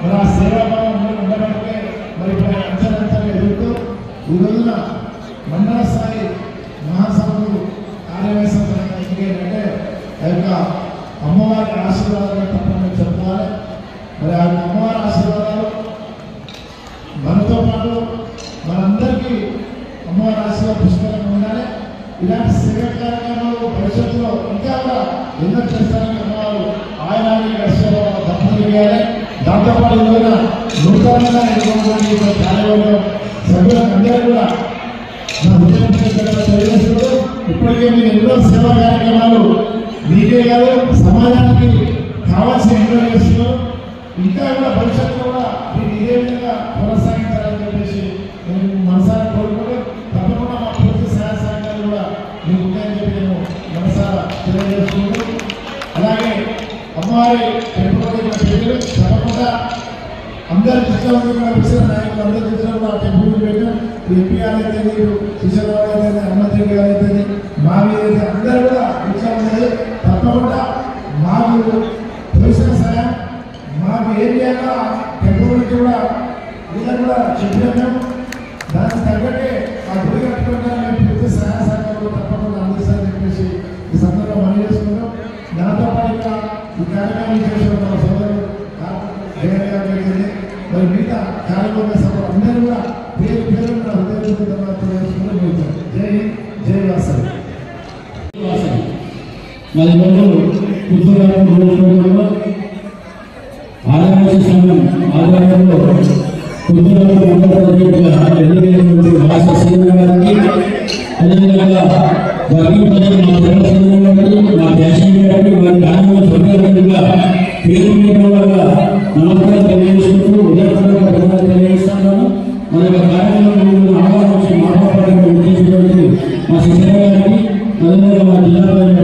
మరి ఆ సేవాభావం ఉండడానికి మరి ఇప్పుడు అంచనంతగా ఎదుగుతూ ఈ రోజున మండల స్థాయి మహాసభలు కార్యవేశంగా ఏంటంటే ఆ యొక్క అమ్మవారి ఆశీర్వాదాలు తప్పని చెప్పుకోవాలి. మరి ఆ అమ్మవారి ఆశీర్వాదాలు మనతో పాటు మనందరికీ అమ్మవారి ఆశీర్వాదం పుష్కలంగా ఉండాలి. ఇలాంటి సేవా కార్యక్రమాలు భవిష్యత్తులో ఇంకా కూడా ఎన్నో చేస్తారని అమ్మవారు ఆయన దంపతులు వేయాలి. దాంతోపాటు ఈరోజున నూతనంగా నిర్వహించిన కార్యవర్గం సభ్యులందరూ కూడా నా తెలియజేస్తూ ఇప్పటికే మీరు ఎన్నో సేవా కార్యక్రమాలు మీకే కాదు సమాజానికి కావాల్సిన ఎన్నో చేస్తున్నారు. ఇంకా కూడా భవిష్యత్తులో కూడా మీరు ఇదే విధంగా కొనసాగించాలని చెప్పేసి నేను మనసారా కోరుకుంటూ తప్పకుండా మా పూర్తి సహాయ సహకారాలు కూడా మీకు ఉంటాయని చెప్పి నేను మనసారా తెలియజేసుకుంటూ అలాగే అమ్మవారి పెట్టుబడి ప్రజలు తప్పకుండా అందరి దృష్టిలో విషయ నాయకులు అందరి దృష్టిలో కూడా టెంపుల్ పెట్టాం. ఎంపీ గారు అయితే కిషోర్ అయితే హనుమంత్ గారు అయితే మావి అయితే అందరూ కూడా విషయం ఉన్నది. తప్పకుండా మాకు తెలిసిన సహాయం మాకు ఏం చేయాలో టెంపుల్ నుంచి కూడా వీళ్ళకి కూడా చెప్పినాం. దానికి తగ్గట్టే ఆ గుడి కట్టుకుంటారని పూర్తి సహాయ సహకారాలు తప్పకుండా అందిస్తారని చెప్పేసి ఈ సందర్భంగా మనం చేసుకుంటాం. దాంతో పాటు ఈ కార్యక్రమం చేసిన మన సోదరుడు జగన్ గారు జరిగింది. మరి మిగతా కార్యక్రమ సభలు అందరూ కూడా పేరు పేరు హృదయపూర్వకంగా తెలియజేసుకుంటూ వెళ్తారు. జై జై వాసవి. మరి రోజు పుస్తకాలను ఆరాధన సంఘం వారి కార్యక్రమం స్వర్గంగా పేరు వల్ల నమస్కారం తెలియజేసుకుంటూ ఉదయపూర్వక తెలియజేస్తున్నాను. మన యొక్క కార్యక్రమంలో ఆహ్వానించి మాట్లాడడానికి ఉద్దేశించినటువంటి మా శిక్షణ గారికి, మొదలుగా మా జిల్లా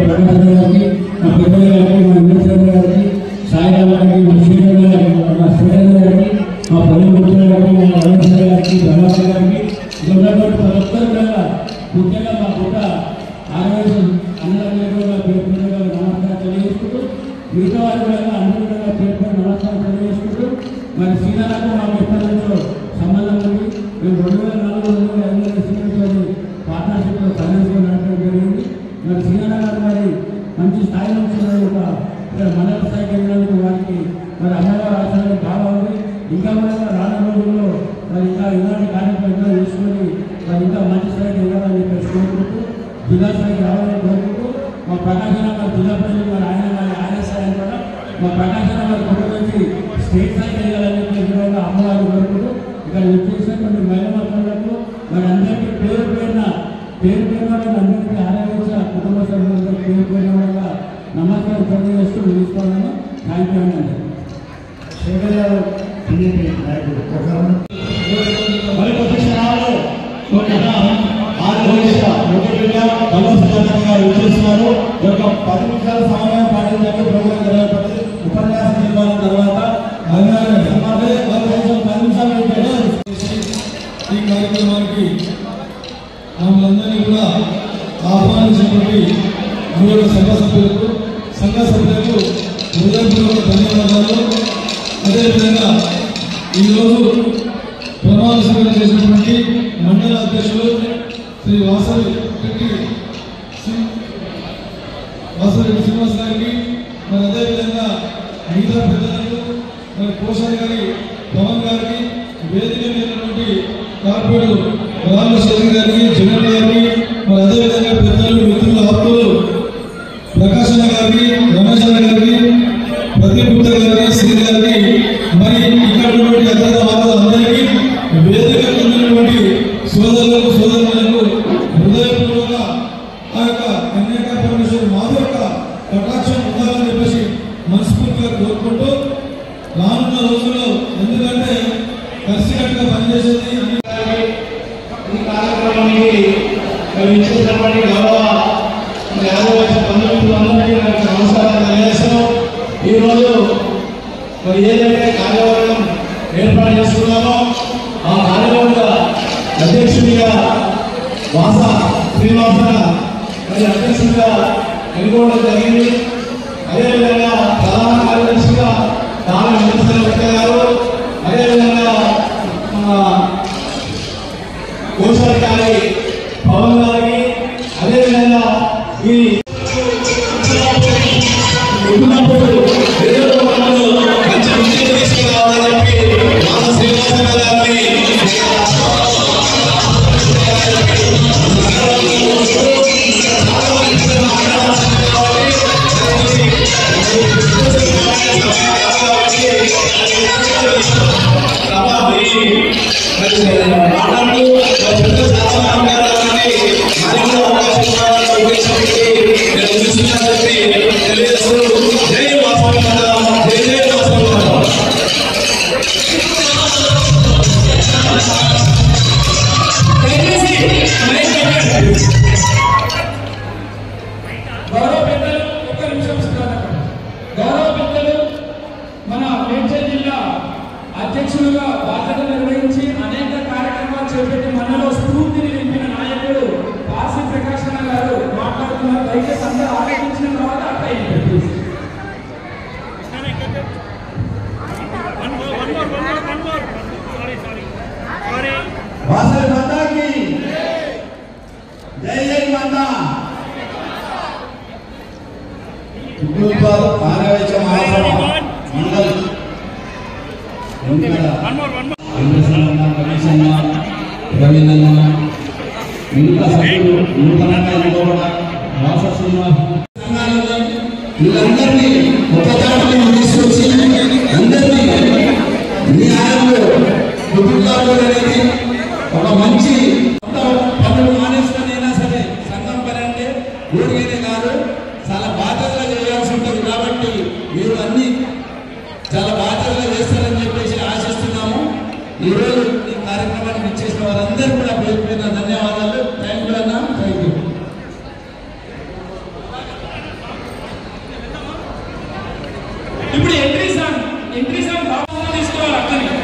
ప్రకాశం గారికి, మా పెద్దల గారికి, మా విమర్శన గారికి, సాయిరామ్ గారికి, మా శ్రీధర్ గారికి, మా శ్రీధర్ గారికి, మా ప్రభుత్వ గారికి, మా రమేష్ గారికి, బ్రహ్మాండ గారికి, ఇక్కడ ఉన్నటువంటి ప్రతి ఒక్కరు కూడా ముఖ్యంగా మా పుట్ట ఆర్గనైజేషన్ అన్నగా పేర్కొనగా నమస్కారం తెలియజేసుకుంటూ, మిగతా వారి కూడా అందరూ పేర్కొని నమస్కారం తెలియజేసుకుంటూ, మరి శ్రీధరకు మాకు ఎప్పటి నుంచో సంబంధం ఉంది. మేము 2004-2005 పార్ట్నర్షిప్లో ఫైనాన్స్లో నడపడం జరిగింది. మరి శ్రీధర గారు మరి మంచి స్థాయి నుంచి ఒక మండల స్థాయికి వెళ్ళినందుకు వారికి మరి అమ్మగారు ఆచరణ బాగా ఉంది. ఇంకా కూడా రానున్న రోజుల్లో మరి ఇంకా ఇలాంటి కార్యక్రమాలు తీసుకొని మరి ఇంకా మంచి స్థాయికి వెళ్ళాలని చెప్పేసి కోరుకుంటూ, జిల్లా స్థాయికి రావాలని కోరుకుంటూ, మా ప్రకాశం గారు జిల్లా ప్రజలు మరి ఆయన స్థాయి కూడా మా ప్రకాశం గారు కొట్టుకొచ్చి స్టేట్ స్థాయికి వెళ్ళాలని చెప్పేసి అమ్మగారు కోరుకుంటూ, ఇక్కడ వచ్చేసినటువంటి మహిళలకు మరి అందరికీ పేరు పేరున అందరికీ ఆరోగ్య కుటుంబ సభ్యులందరూ పేరు పేరున నమస్కారం తెలియజేస్తూ ముగిస్తున్నాను. థ్యాంక్ యూ అండి. శేఖర్ గారు బీజేపీ నాయకుడు మరి కొద్ది క్షణాలు వచ్చేస్తున్నారు. ఒక 10 నిమిషాల సమయం పాటించండి. ప్రోగ్రాం జరగబడుతుంది. ఉపన్యాస నిర్మాణం తర్వాత 10 నిమిషాలు ఈ కార్యక్రమానికి మమ్మల్ందరినీ కూడా ఆహ్వానించినటువంటి మూడు సంఘ సభ్యులకు హృదయపూర్వక ధన్యవాదాలు. అదేవిధంగా ఈరోజు ప్రమాణ స్వీకారం చేసినటువంటి మండల అధ్యక్షులు శ్రీ వాసరెడ్డి శ్రీనివాస్ గారికి, మరి అదేవిధంగా మిగతా పెద్దలకు, మరి పోషణ గారి పవన్ గారికి, వేదిక మీదటువంటి కార్పొరేట్ రామశేఖర్ గారికి, జగన్ గారికి, మరి అదేవిధంగా పెద్దలు మిత్రులు ఆప్తులు ప్రకాశన గారికి, రమేష్ గారికి, ప్రతిపుత్ర గారికి, శ్రీ గారికి, మరి ఇక్కడ ఉన్నటువంటి అందరికీ వేదిక ఉన్నటువంటి సోదరులకు సోదరులకు హృదయపూర్వక ఆ యొక్క కన్యాక పరమేశ్వరి మాధవ యొక్క కటాక్షం ఉండాలని చెప్పేసి మనస్ఫూర్తిగా కోరుకుంటూ, రానున్న రోజుల్లో ఎందుకంటే కలిసికట్టుగా పనిచేసేది ఈ కార్యక్రమానికి ఇచ్చేసినటువంటి గౌరవ బంధువులందరికీ నమస్కారం తెలియజేస్తున్నాం. ఈరోజు మరి ఏదైతే కార్యవర్గం ఏర్పాటు చేస్తున్నామో ఆ కార్యవర్గ అధ్యక్షుడిగా వాస శ్రీనివాస మరి అధ్యక్షుడిగా ఎన్నుకోవడం జరిగింది. అదేవిధంగా ప్రధాన కార్యదర్శిగా దాని వెంకటేశ్వర గారు, అదేవిధంగా కోశాధికారి పవన్ గారికి, అదేవిధంగా ఈ అధ్యక్షులుగా బాధ్యత నిర్వహించి అనేక కార్యక్రమాలు చేపట్టి మనలో స్ఫూర్తిని నింపిన నాయకుడు పాసి ప్రకాశన గారు మాట్లాడుతున్నారు. దయచేసి అందరూ ఆలోచించిన తర్వాత అక్కడ రవీంద్రన్న మిగతా సభ్యులు నూతనంగా ఎన్నుకోవడం వాస శ్రీనివాస్ వీళ్ళందరినీ ఒక దాటిని తీసుకొచ్చి అందరినీ న్యాయంలో అనేది ఒక మంచి పనులు మానేసుకునైనా సరే సంఘం పని అంటే ఊరికైనా కాదు చాలా బాధ్యతగా చేయాల్సి ఉంటుంది. మీరు అన్ని చాలా బాధ్యతగా చేస్తారని చెప్పేసి ఆశిస్తున్నాము. ఈరోజు ఈ కార్యక్రమానికి ఇచ్చేసిన వారందరూ కూడా పేరు పేరున ధన్యవాదాలు. థ్యాంక్ యూ అన్న. Thank you. ఇప్పుడు ఎంట్రీ సాంగ్ తీసుకోవాలి అక్కడికి.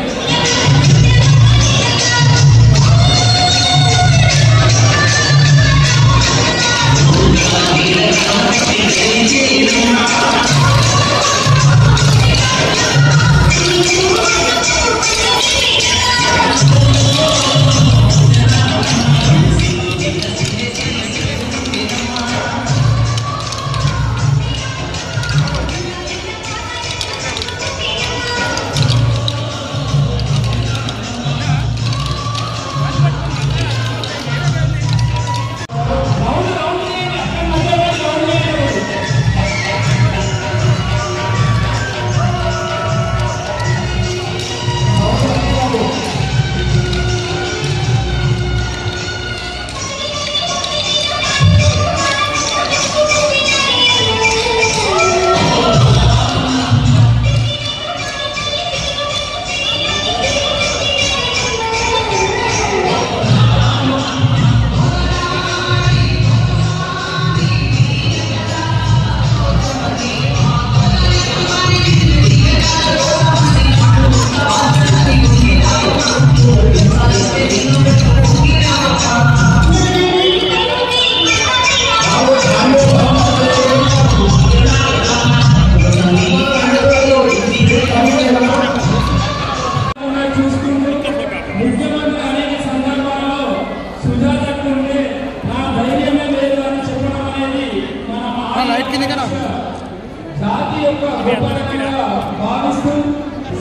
జాతి యొక్క గొప్పతనంగా భావిస్తూ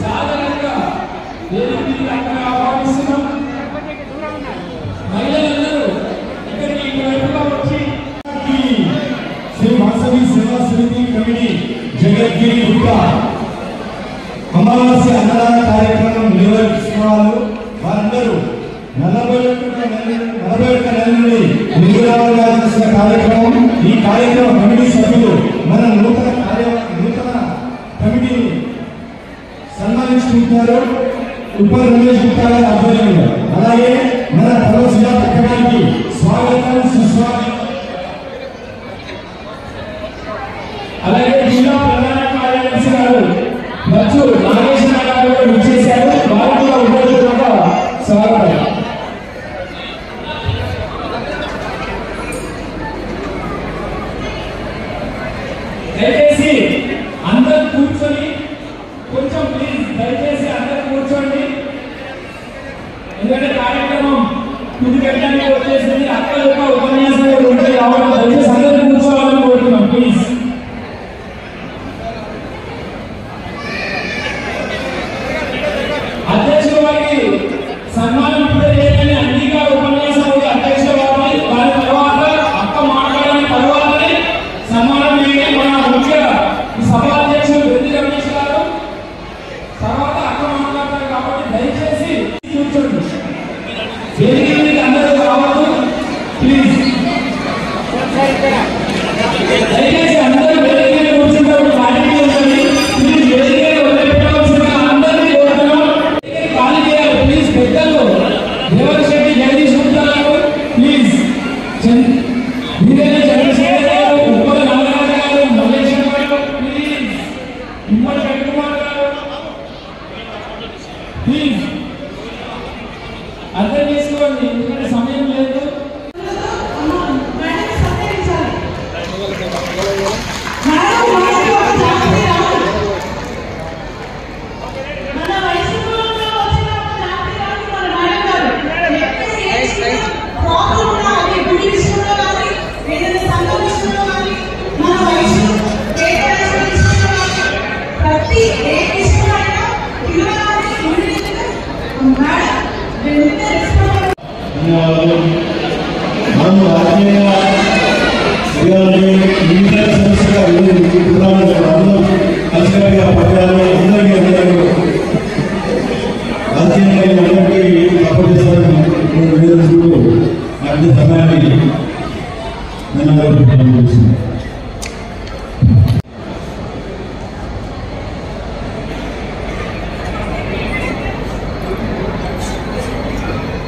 సాధారణంగా ఆహ్వానిస్తున్నాం. మహిళలందరూ ఇక్కడికి ఇటువైపుగా వచ్చి శ్రీ వాసవి సేవా సమితి కమిటీ జగద్గిరి గుట్ట అమావాస్య అన్నదాన కార్యక్రమం నిర్వహిస్తున్నారు. వారందరూ 41 నెలల నుండి నిర్వహించాల్సిన కార్యక్రమం. ఈ కార్యక్రమ కమిటీ సభ్యులు మన నూతన కమిటీని సన్మానించుకుంటున్నారు. ఉప రమేష్ గుప్తా గారి ఆధ్వర్యంలో. అలాగే మన పరవశిగా పెట్టడానికి స్వాగతం సుస్వాగతం. అలాగే జిల్లా ప్రధాన కార్యదర్శి గారు బచ్చు నాగేశ్వర గారు కూడా విచ్చేశారు. వారు కూడా ఉపయోగంగా స్వాగతం. దయచేసి అందరూ కూర్చొని కొంచెం ప్లీజ్ దయచేసి అందరూ కూర్చోండి. ఎందుకంటే కార్యక్రమం తుదిగట్టానికి వచ్చేసింది. అక్కడ ఒక ఉపన్యాసం ఉంటాయి కాబట్టి దయచేసి అందరూ కూర్చోవాలని కోరుతున్నాం ప్లీజ్. అధ్యక్షుల వారికి సన్మానం ఇప్పుడు చేయాలని అన్నిగా ఉపన్యాసం ఉంది. అధ్యక్షుల వారి తర్వాత అక్క మాట్లాడిన తర్వాతనే సన్మానం చేయాలి. మన ముఖ్య సభ అధ్యక్షులు వెండి రమేష్ గారు తర్వాత అక్క మాట్లాడతారు కాబట్టి దయచేసి కూర్చోండి. వేదిక అందరూ రావద్దు ప్లీజ్. దయచేసి అందరూ వేదిక కూర్చుంటారు. క్లారిటీ ఉంటుంది ప్లీజ్. వేదిక వదిలిపెట్టవలసిన అందరినీ కోరుతున్నాం. ఖాళీ చేయాలి ప్లీజ్. పెద్దలు దేవరశెట్టి జగదీష్ గుప్తా గారు ప్లీజ్. చంద్రశేఖర్ గారు, ఉప్పల నాగరాజు గారు, మల్లేశ్వర గారు ప్లీజ్. ఉమ్మడి వెంకటకుమార్ గారు ప్లీజ్. అర్థం చేసుకోండి ఎందుకంటే సమయం లేదు. మనం రాజకీయంగా సమస్యగా కలిసినట్టుగా పట్టాలని అందరికీ రాజకీయంగా అందరికీ సపోర్ట్ చేస్తారని అన్ని సమయాన్ని నేను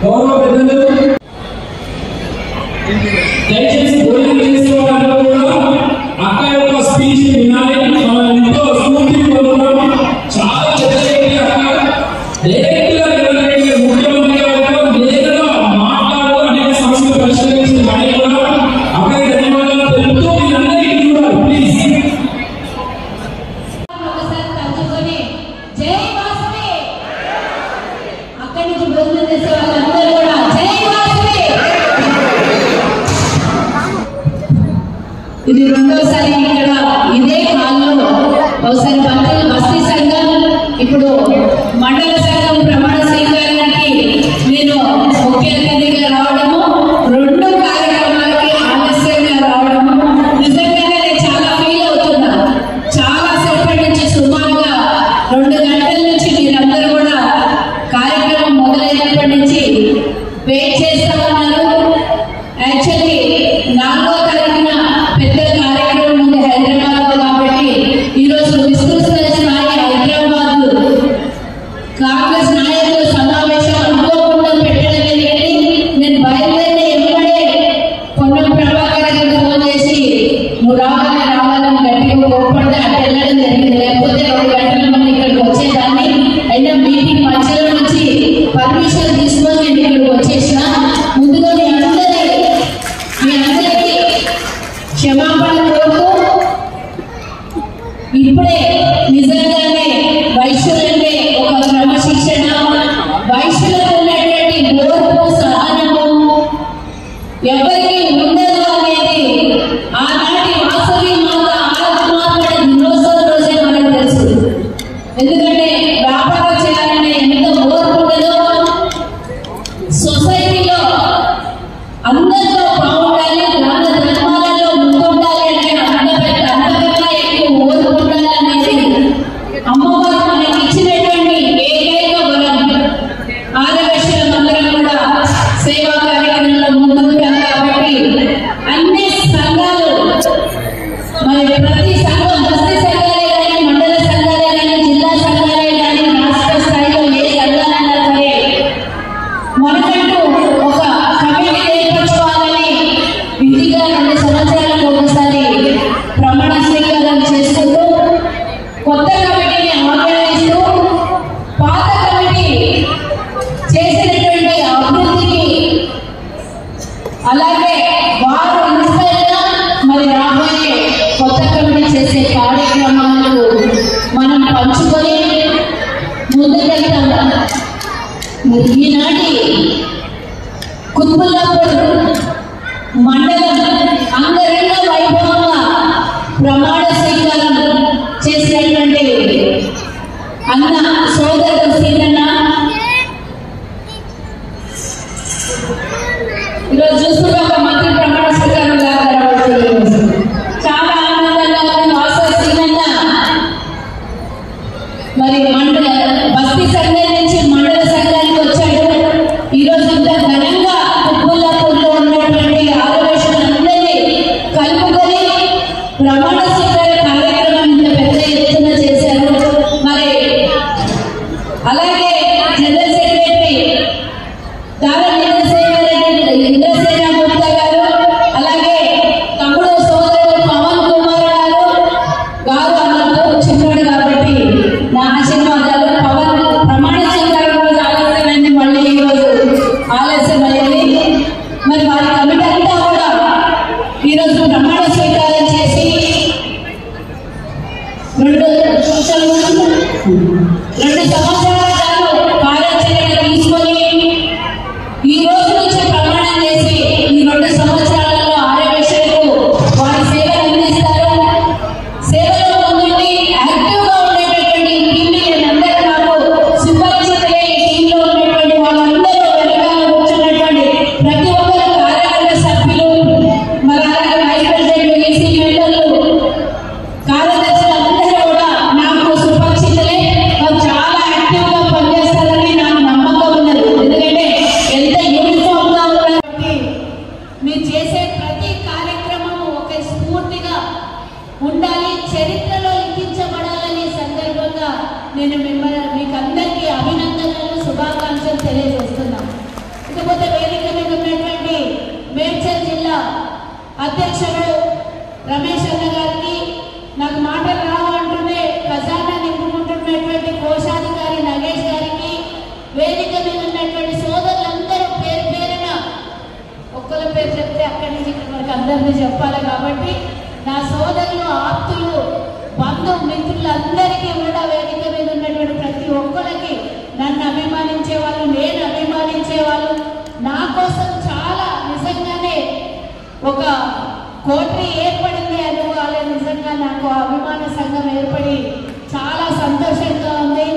గౌరవ పెద్దలు దయచేసి భోజనం చేసుకోవడానికి కూడా అక్క యొక్క స్పీచ్ వినాలి. మనం ఎంతో స్ఫూర్తి పొందుతాం. చాలా చెడ్డ అక్క డైరెక్ట్ గా ముఖ్యమంత్రి గారితో నేరుగా మాట్లాడుతూ అనేక సమస్యలు పరిష్కరించిన వాడి కూడా అక్కడికి ధన్యవాదాలు తెలుపుతూ మీరందరికీ కూడా ప్లీజ్ ఒకసారి తలుచుకొని జై వాసవి అక్కడి నుంచి భోజనం చేసే వాళ్ళందరూ కూడా జై వాసవి. ఇది రెండోసారి ఇక్కడ ఇదే హాల్లో ఒకసారి బస్తీ సంఘం ఇప్పుడు మండల సంఘం ప్రమాణ స్వీకారానికి నేను ముఖ్య అతిథిగా రావడము, రెండు కార్యక్రమాలకి ఆలస్యంగా రావడము నిజంగానే నేను చాలా ఫీల్ అవుతున్నా. చాలా సేపటి నుంచి సుమారుగా 2 గంటల నుంచి మీరందరూ కూడా కార్యక్రమం మొదలైనప్పటి నుంచి వెయిట్ చేస్తా ఉన్నారు. యాక్చువల్లీ 4వ తారీఖున పెద్ద కార్యక్రమం ఉంది హైదరాబాద్ లో కాబట్టి ఈరోజు విస్తృత స్థాయి హైదరాబాద్ కాంగ్రెస్ నాయకుల సమావేశం అనుకోకుండా పెట్టడం జరిగింది. నేను బయలుదేరిన ఎప్పుడే పొన్నం ప్రభాకర్ గారికి ఫోన్ చేసి నువ్వు రావాలని గట్టిగా కోప్పడితే అటు వెళ్ళడం జరిగింది. లేకపోతే 2 గంటల మంది ఇక్కడికి వచ్చేదాన్ని. అయినా మీటింగ్ మధ్యలో నుంచి పర్మిషన్ తీసుకొని నేను ఇక్కడికి వచ్చేసిన. ముందుగా మీ అందరికీ క్షమాపణ కోరుతూ ఇప్పుడే నిజంగానే వైశ్యులంటే ఒక క్రమశిక్షణ, వైశ్యులకు ఉన్నటువంటి ఓర్పు సహనము ఎవరికి ఉండదు అనేది ఆనాటి వాసవి మాత ఆత్మార్పణ దినోత్సవం రోజే మనకు తెలుసు. ఎందుకంటే వ్యాపారం చేయాలంటే ఎంత ఓర్పు ఉండదో, సొసైటీలో అందరితో బాగుండాలి, దాన ధర్మాలలో ముందుండాలి అంటే అంతకన్నా ఎక్కువ ఓర్పు ఉండాలి అనేది అమ్మవారు మనకి ఇచ్చినటువంటి ఏకైక వరం. ఆరవేశ్వరం అందరం కూడా సేవా కార్యక్రమంలో ముందుంటాం కాబట్టి అన్ని సంఘాలు మరి ప్రతి సంఘం బస్తీ సంఘాలే కానీ, మండల సంఘాలే కానీ, జిల్లా సంఘాలే కానీ, రాష్ట్ర స్థాయిలో ఏ సంఘాలైనా సరే మనకంటూ ఒక కమిటీ ఏర్పరచుకోవాలని విధిగా 2 సంవత్సరాలకు ఒకసారి ప్రమాణ స్వీకారం చేసుకుంటూ కొత్త కమిటీని ఆహ్వానిస్తూ పాత కమిటీ చేసినటువంటి అభివృద్ధికి అలాగే వారు ఇన్స్పైర్గా మరి రాబోయే కొత్త కమిటీ చేసే కార్యక్రమాలకు మనం పంచుకొని ముందుకెళ్తాం. మరి ఈనాటి కుత్బుల్లాపూర్ మండలం అంగరంగ వైభవంగా ప్రమాణ స్వీకారం చేసినటువంటి అన్న సోదరుడు సీనన్న ఈరోజు చూస్తున్న ఒక మంత్రి ప్రమాణ స్వీకారం చాలా ఆనందంగా ఉంది. వాసవి సీనన్న మరి బస్తీ సంఘం నుంచి మండల సంఘానికి వచ్చాడు. ఈరోజు ఇంత ఘనంగా కుత్బుల్లాపూర్లో ఉన్నటువంటి ఆరవేశ్వరులందరినీ కలుపుకొని ప్రమాణ స్వీకార కార్యక్రమం ఇంత పెద్ద ఎత్తున చేశారు. మరి అలాగే జనరల్ సెక్రటరీ దారా ఇంద్రసేన గుప్తా గారు, అలాగే తమ్ముడు సోదరుడు పవన్ కుమార్ గారు అన్నట్టు చెప్పాడు కాబట్టి నా ఆశీర్వాదాలు. పవన్ ప్రమాణ స్వీకారం రోజు ఆలస్యమైంది, మళ్ళీ ఈరోజు ఆలస్యమైంది. మరి వారి కమిటీ అంతా కూడా ఈరోజు ప్రమాణ స్వీకారం చేసి 2 సంవత్సరాల కాలం కార్యాచరణ తీసుకొని ఈ రోజు నుంచి ప్రమాణం చేసి ఈ 2 సంవత్సరాలలో ఆరవేశ్వరులకు వారి సేవలు అందిస్తారు. సేవలో ముందుండి యాక్టివ్గా ఉండేటటువంటి టీంని అందరూ నాకు సుపరిచితులే. ఈ టీంలో ఉన్నటువంటి వాళ్ళందరూ వెనకాల కూర్చున్నటువంటి ప్రతి ఒక్కరు కార్యవర్గ సభ్యులు, మరి అలాగే వైస్ ప్రెసిడెంట్, ఈసీ మెంబర్లు, కార్యదర్శులు అందరూ కూడా నాకు సుపరిచితులే. వారు చాలా యాక్టివ్గా పనిచేస్తారని నాకు నమ్మకం ఉన్నది. ఎందుకంటే ఎంత యూనిఫామ్ గా ఉన్నటువంటి మీరు చేసే ప్రతి కార్యక్రమం ఒక స్ఫూర్తిగా ఉండాలి, చరిత్రలో లిఖించబడాలనే సందర్భంగా నేను మీకు అందరికీ అభినందనలు, శుభాకాంక్షలు తెలియజేస్తున్నాను. ఇక అధ్యక్షుడు రమేష్ అన్న గారికి, నాకు మాటలు రావు అంటూనే ఖజానా నింపుకుంటున్నటువంటి కోశాధికారి నగేష్ గారికి, వేదిక మీద ఉన్నటువంటి సోదరులందరూ పేరు పేరున ఒక్కల పేరు చెప్తే అక్కడి నుంచి ఇక్కడ వరకు అందరినీ చెప్పాలి కాబట్టి నా సోదరులు, ఆప్తులు, బంధు మిత్రులందరికీ కూడా వేదిక మీద ఉన్నటువంటి ప్రతి ఒక్కరికి, నన్ను అభిమానించే వాళ్ళు, నేను అభిమానించే వాళ్ళు, నా కోసం చాలా నిజంగానే ఒక కోటరీ ఏర్పడింది అనుకోవాలి. నిజంగా నాకు అభిమాన సంఘం ఏర్పడి చాలా సంతోషంగా ఉంది.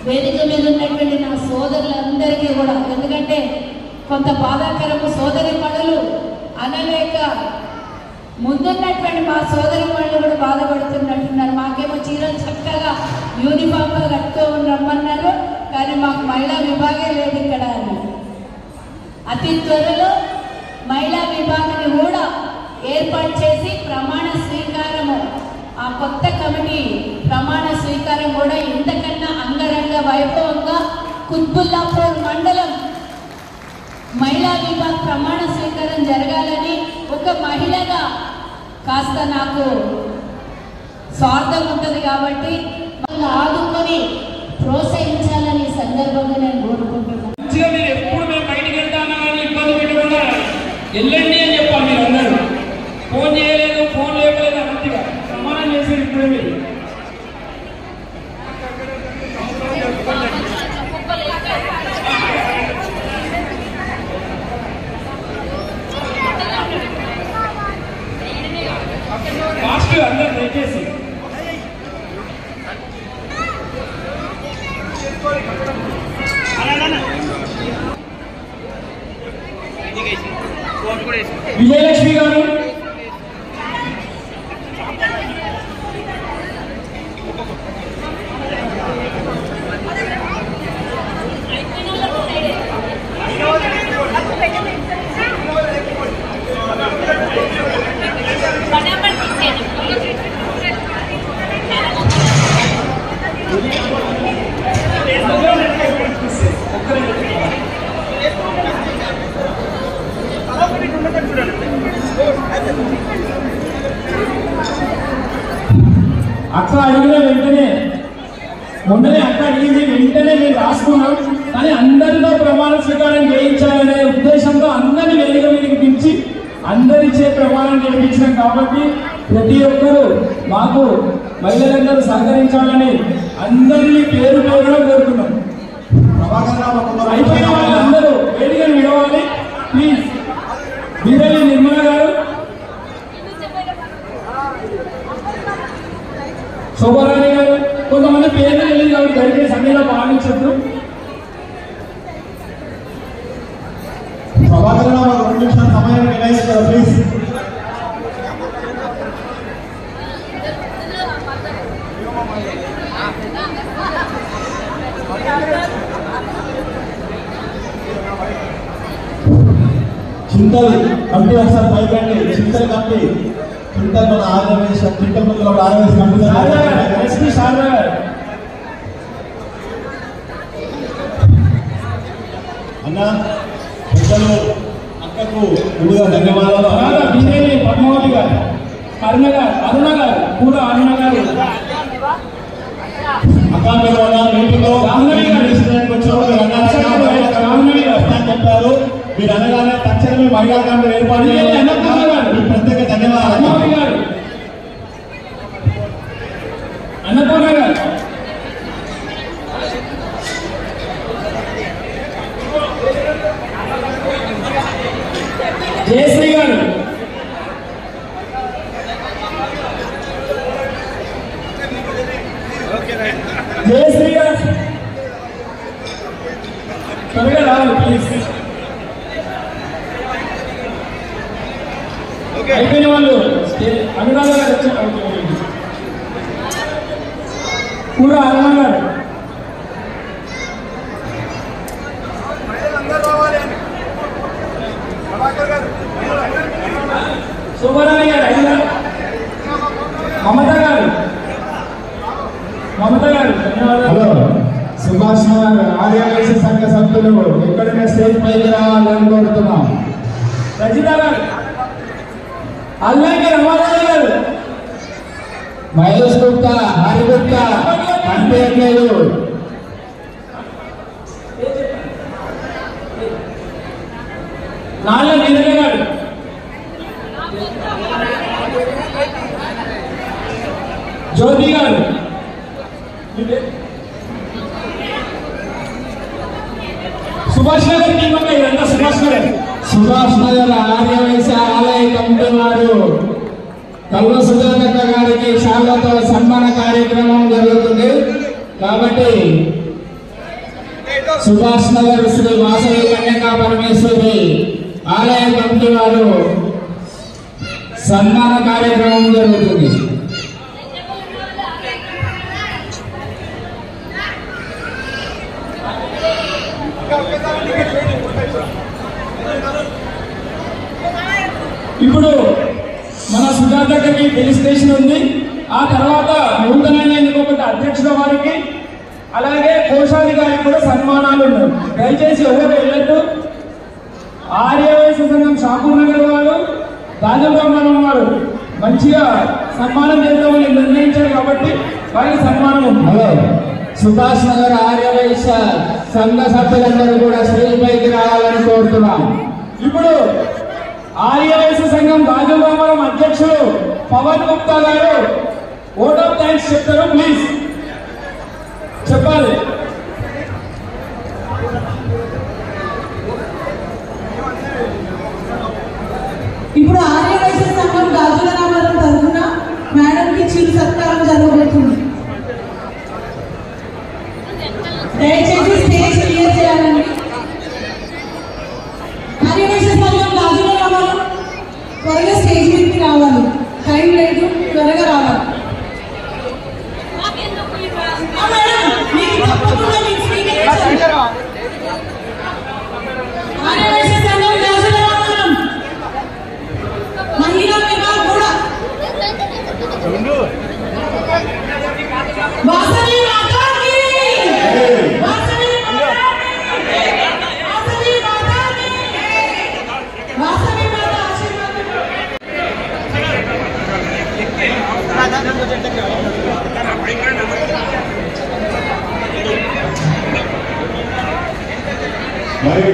వేదిక మీద ఉన్నటువంటి నా సోదరులందరికీ కూడా, ఎందుకంటే కొంత బాధాకరము సోదరి మనులు అనలేక ముందున్నటువంటి మా సోదరి మనులు కూడా బాధపడుతున్నట్టున్నారు. మాకేమో చీరలు చక్కగా యూనిఫామ్గా కట్టుతూ రమ్మన్నారు, కానీ మాకు మహిళా విభాగం లేదు ఇక్కడ అని. అతి త్వరలో మహిళా విభాగాన్ని కూడా ఏర్పాటు చేసి ప్రమాణ స్వీకారము, ఆ కొత్త కమిటీ ప్రమాణ స్వీకారం కూడా ఇంతకన్నా అంగరంగ వైభవంగా కుత్బుల్లాపూర్ మండలం మహిళా విభాగ ప్రమాణ స్వీకారం జరగాలని, ఒక మహిళగా కాస్త నాకు స్వార్థం ఉంటుంది కాబట్టి ఆదుకొని ప్రోత్సహించాలని సందర్భంగా నేను కోరుకుంటున్నాను. మీరు ఎప్పుడు మేము బయటికి వెళ్తామని ఇబ్బంది పెట్టకుండా వెళ్ళండి అని చెప్పాలి. మీరు అందరూ ఫోన్ చేయలేదు, ఫోన్ లేవలేదు అన్నట్టుగా ప్రమాణం చేసేది ఇప్పుడు మీరు. ఫాస్ట్ అందరూ దయచేసి విజయలక్ష్మి గారు, అక్క అడిగిన వెంటనే మొన్ననే అక్క అడిగింది, వెంటనే మేము రాసుకున్నాం. కానీ అందరితో ప్రమాణ స్వీకారం చేయించాలనే ఉద్దేశంతో అందరినీ వేదిక మీదకి పిలిచి అందరిచ్చే ప్రమాణం చేయించినాం. కాబట్టి ప్రతి ఒక్కరూ మాకు మహిళలందరూ సహకరించాలని అందరినీ పేరు పేరుగా కోరుతున్నాం. అయిపోయిన వాళ్ళందరూ వేదికను విడవాలి ప్లీజ్. వీరల్లి నిర్మల గారు, శోభారాణి గారు, కొంతమంది పేర్లు తెలియదు కాబట్టి దయచేసి అన్నిలో భావించద్దు. ప్రభాకర్ రావు 2 నిమిషాల సమయాన్ని కేటాయిస్తారు ప్లీజ్. చింతల్ కమిటీ ఒకసారి పైకండి. చింతల్ కమిటీ, చింతల్ మన ఆర్ఎస్ చింతల్ ముందు ఆర్ఎస్ కమిటీ అన్న పెద్దలు అక్కకు ముందుగా ధన్యవాదాలు. బీజేపీ పద్మావతి గారు, అరుణ గారు, అరుణ గారు కూడా అరుణ గారు, అక్క మీరు మీటింగ్లో చెప్పారు. మీరు అనగానే తక్షణమే మహిళా కమిటీ ఏర్పాటు చేయాలి. ప్రత్యేక ధన్యవాదాలు. అన్నపూర్ణ గారు, జయశ్రీ గారు, జయశ్రీ గారు త్వరగా రావాలి ప్లీజ్. అయిపోయిన వాళ్ళు అనురాధ గారు వచ్చారు కూడా, అరుణ గారు, శోభరాణి గారు, అయినా మమత గారు, మమత గారు ధన్యవాదాలు. సుభాష్ ఆర్యవైశ్య సంఘ సభ్యులు ఎక్కడైనా స్టేజ్ పైకి రావాలని కోరుతున్నాం. రజిత గారు, అల్లంకి రమారావు గారు, మహేష్ గుప్తా, హరి గుప్తా కనిపించట్లేదు. నాళ్ళ నీరజ గారు, జ్యోతి గారు, సుభాష్ నగర్ టీం అంతా ఇదంతా సుభాష్ నగర్ ఆర్యవైశ్య ఆలయ కమిటీ వారు కల్వ సుజాతక్క గారికి శాలతో సన్మాన కార్యక్రమం జరుగుతుంది. కాబట్టి సుభాష్ నగర్ శ్రీ వాసవి కన్యకా పరమేశ్వరి ఆలయ కమిటీ వారు సన్మాన కార్యక్రమం జరుగుతుంది. ఇప్పుడు మన సుజాతకి ఫెలిసిటేషన్ ఉంది. ఆ తర్వాత నూతనంగా ఎన్నుకోబడ్డ అధ్యక్షుల వారికి అలాగే కోశాధికారికి కూడా సన్మానాలు ఉన్నాయి. దయచేసి ఎవరు వెళ్ళట్టు. ఆర్యవైశ్య సంఘం షాపూర్ నగర్ వారు, రాజబ్రహ్మణం వారు మంచిగా సన్మానం చేద్దామని నిర్ణయించారు కాబట్టి వారికి సన్మానం ఉంది. హలో, సుభాష్ నగర్ ఆర్యవైశ్య సంఘ సభ్యులందరూ కూడా స్టేజ్ పైకి రావాలని కోరుతున్నాం. ఇప్పుడు ఆర్యవైశ్య సంఘం రాజబ్రహ్మణం అధ్యక్షులు పవన్ గుప్తా గారు ఓట్ ఆఫ్ థ్యాంక్స్ చెప్తారు. ప్లీజ్ చెప్పాలి. ఇప్పుడు ఆర్యవైశ్య సంఘం గాజుల రామారావు తరఫున మేడం కి చిరు సత్కారం జరగబోతుంది. దయచేసి స్టేజ్ క్లియర్ చేయాలండి. ఆర్యవైశ్య సంఘం గాజుల రామారావు త్వరగా స్టేజ్ మీదకి రావాలి. టైం లేదు, త్వరగా రావాలి. ఆర్యవైశ్య సంఘం గాజుల రామారావు మహిళా విభాగం కూడా వాసవి మాతాకి, వాసవి మాతాకి, వాసవి మాతాకి, వాసవి మాత ఆశీర్వాదం. మరి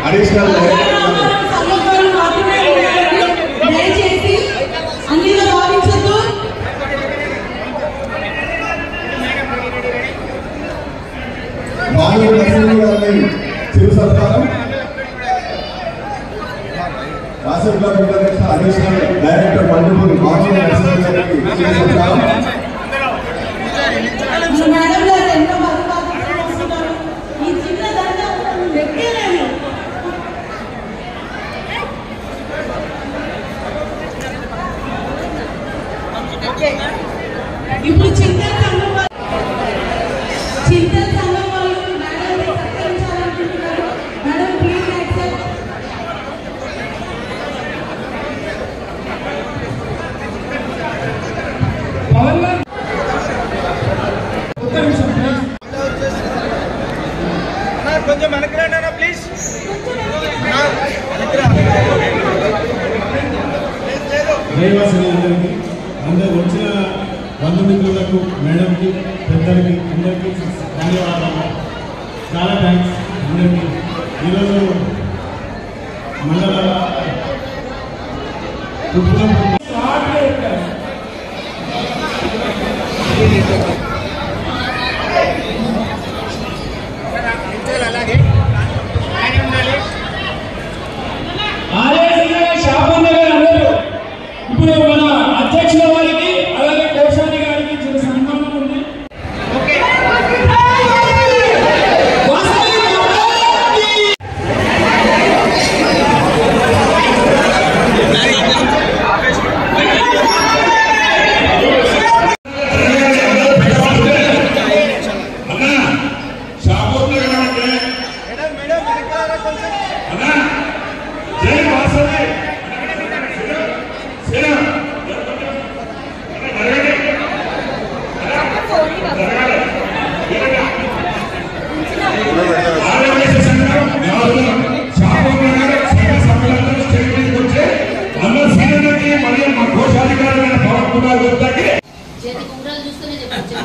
అడిషనల్ దయచేసి అన్నిలో భావించద్దు. బాలు నరసింహ గారిని చిరు సత్కారం, Vasavi club international additional director multiple Balu Narasimha గారికి చిరు సత్కారం. మేడం గారు ఎన్నో బరువు వస్తున్నారు. ఈ చిన్న దండ లెక్కలేదు. ఇప్పుడు చింతల సంఘం వాళ్ళు మేడం సత్కరించాలనుకుంటున్నారు. Madam please accept. Pavan garu ఒక్క నిమిషం కొంచెం వెనక్కి రండి అన్న ప్లీజ్. అందరికీ, అందరు వచ్చిన బంధుమిత్రులకు, మేడంకి, పెద్దలకి అందరికీ ధన్యవాదాలు. చాలా థ్యాంక్స్ అందరికీ. ఈరోజు మండల షాపూర్ నగర్ అందరూ ఇప్పుడు మన అధ్యక్షుల వారికి అలాగే కోశాధికారికి చిన్న సన్మానం ఉంది. మరి మరియు మా కోశాధికారైన పవన్ కుమార్ గుప్తాకి చూస్తూనే చెప్పచ్చు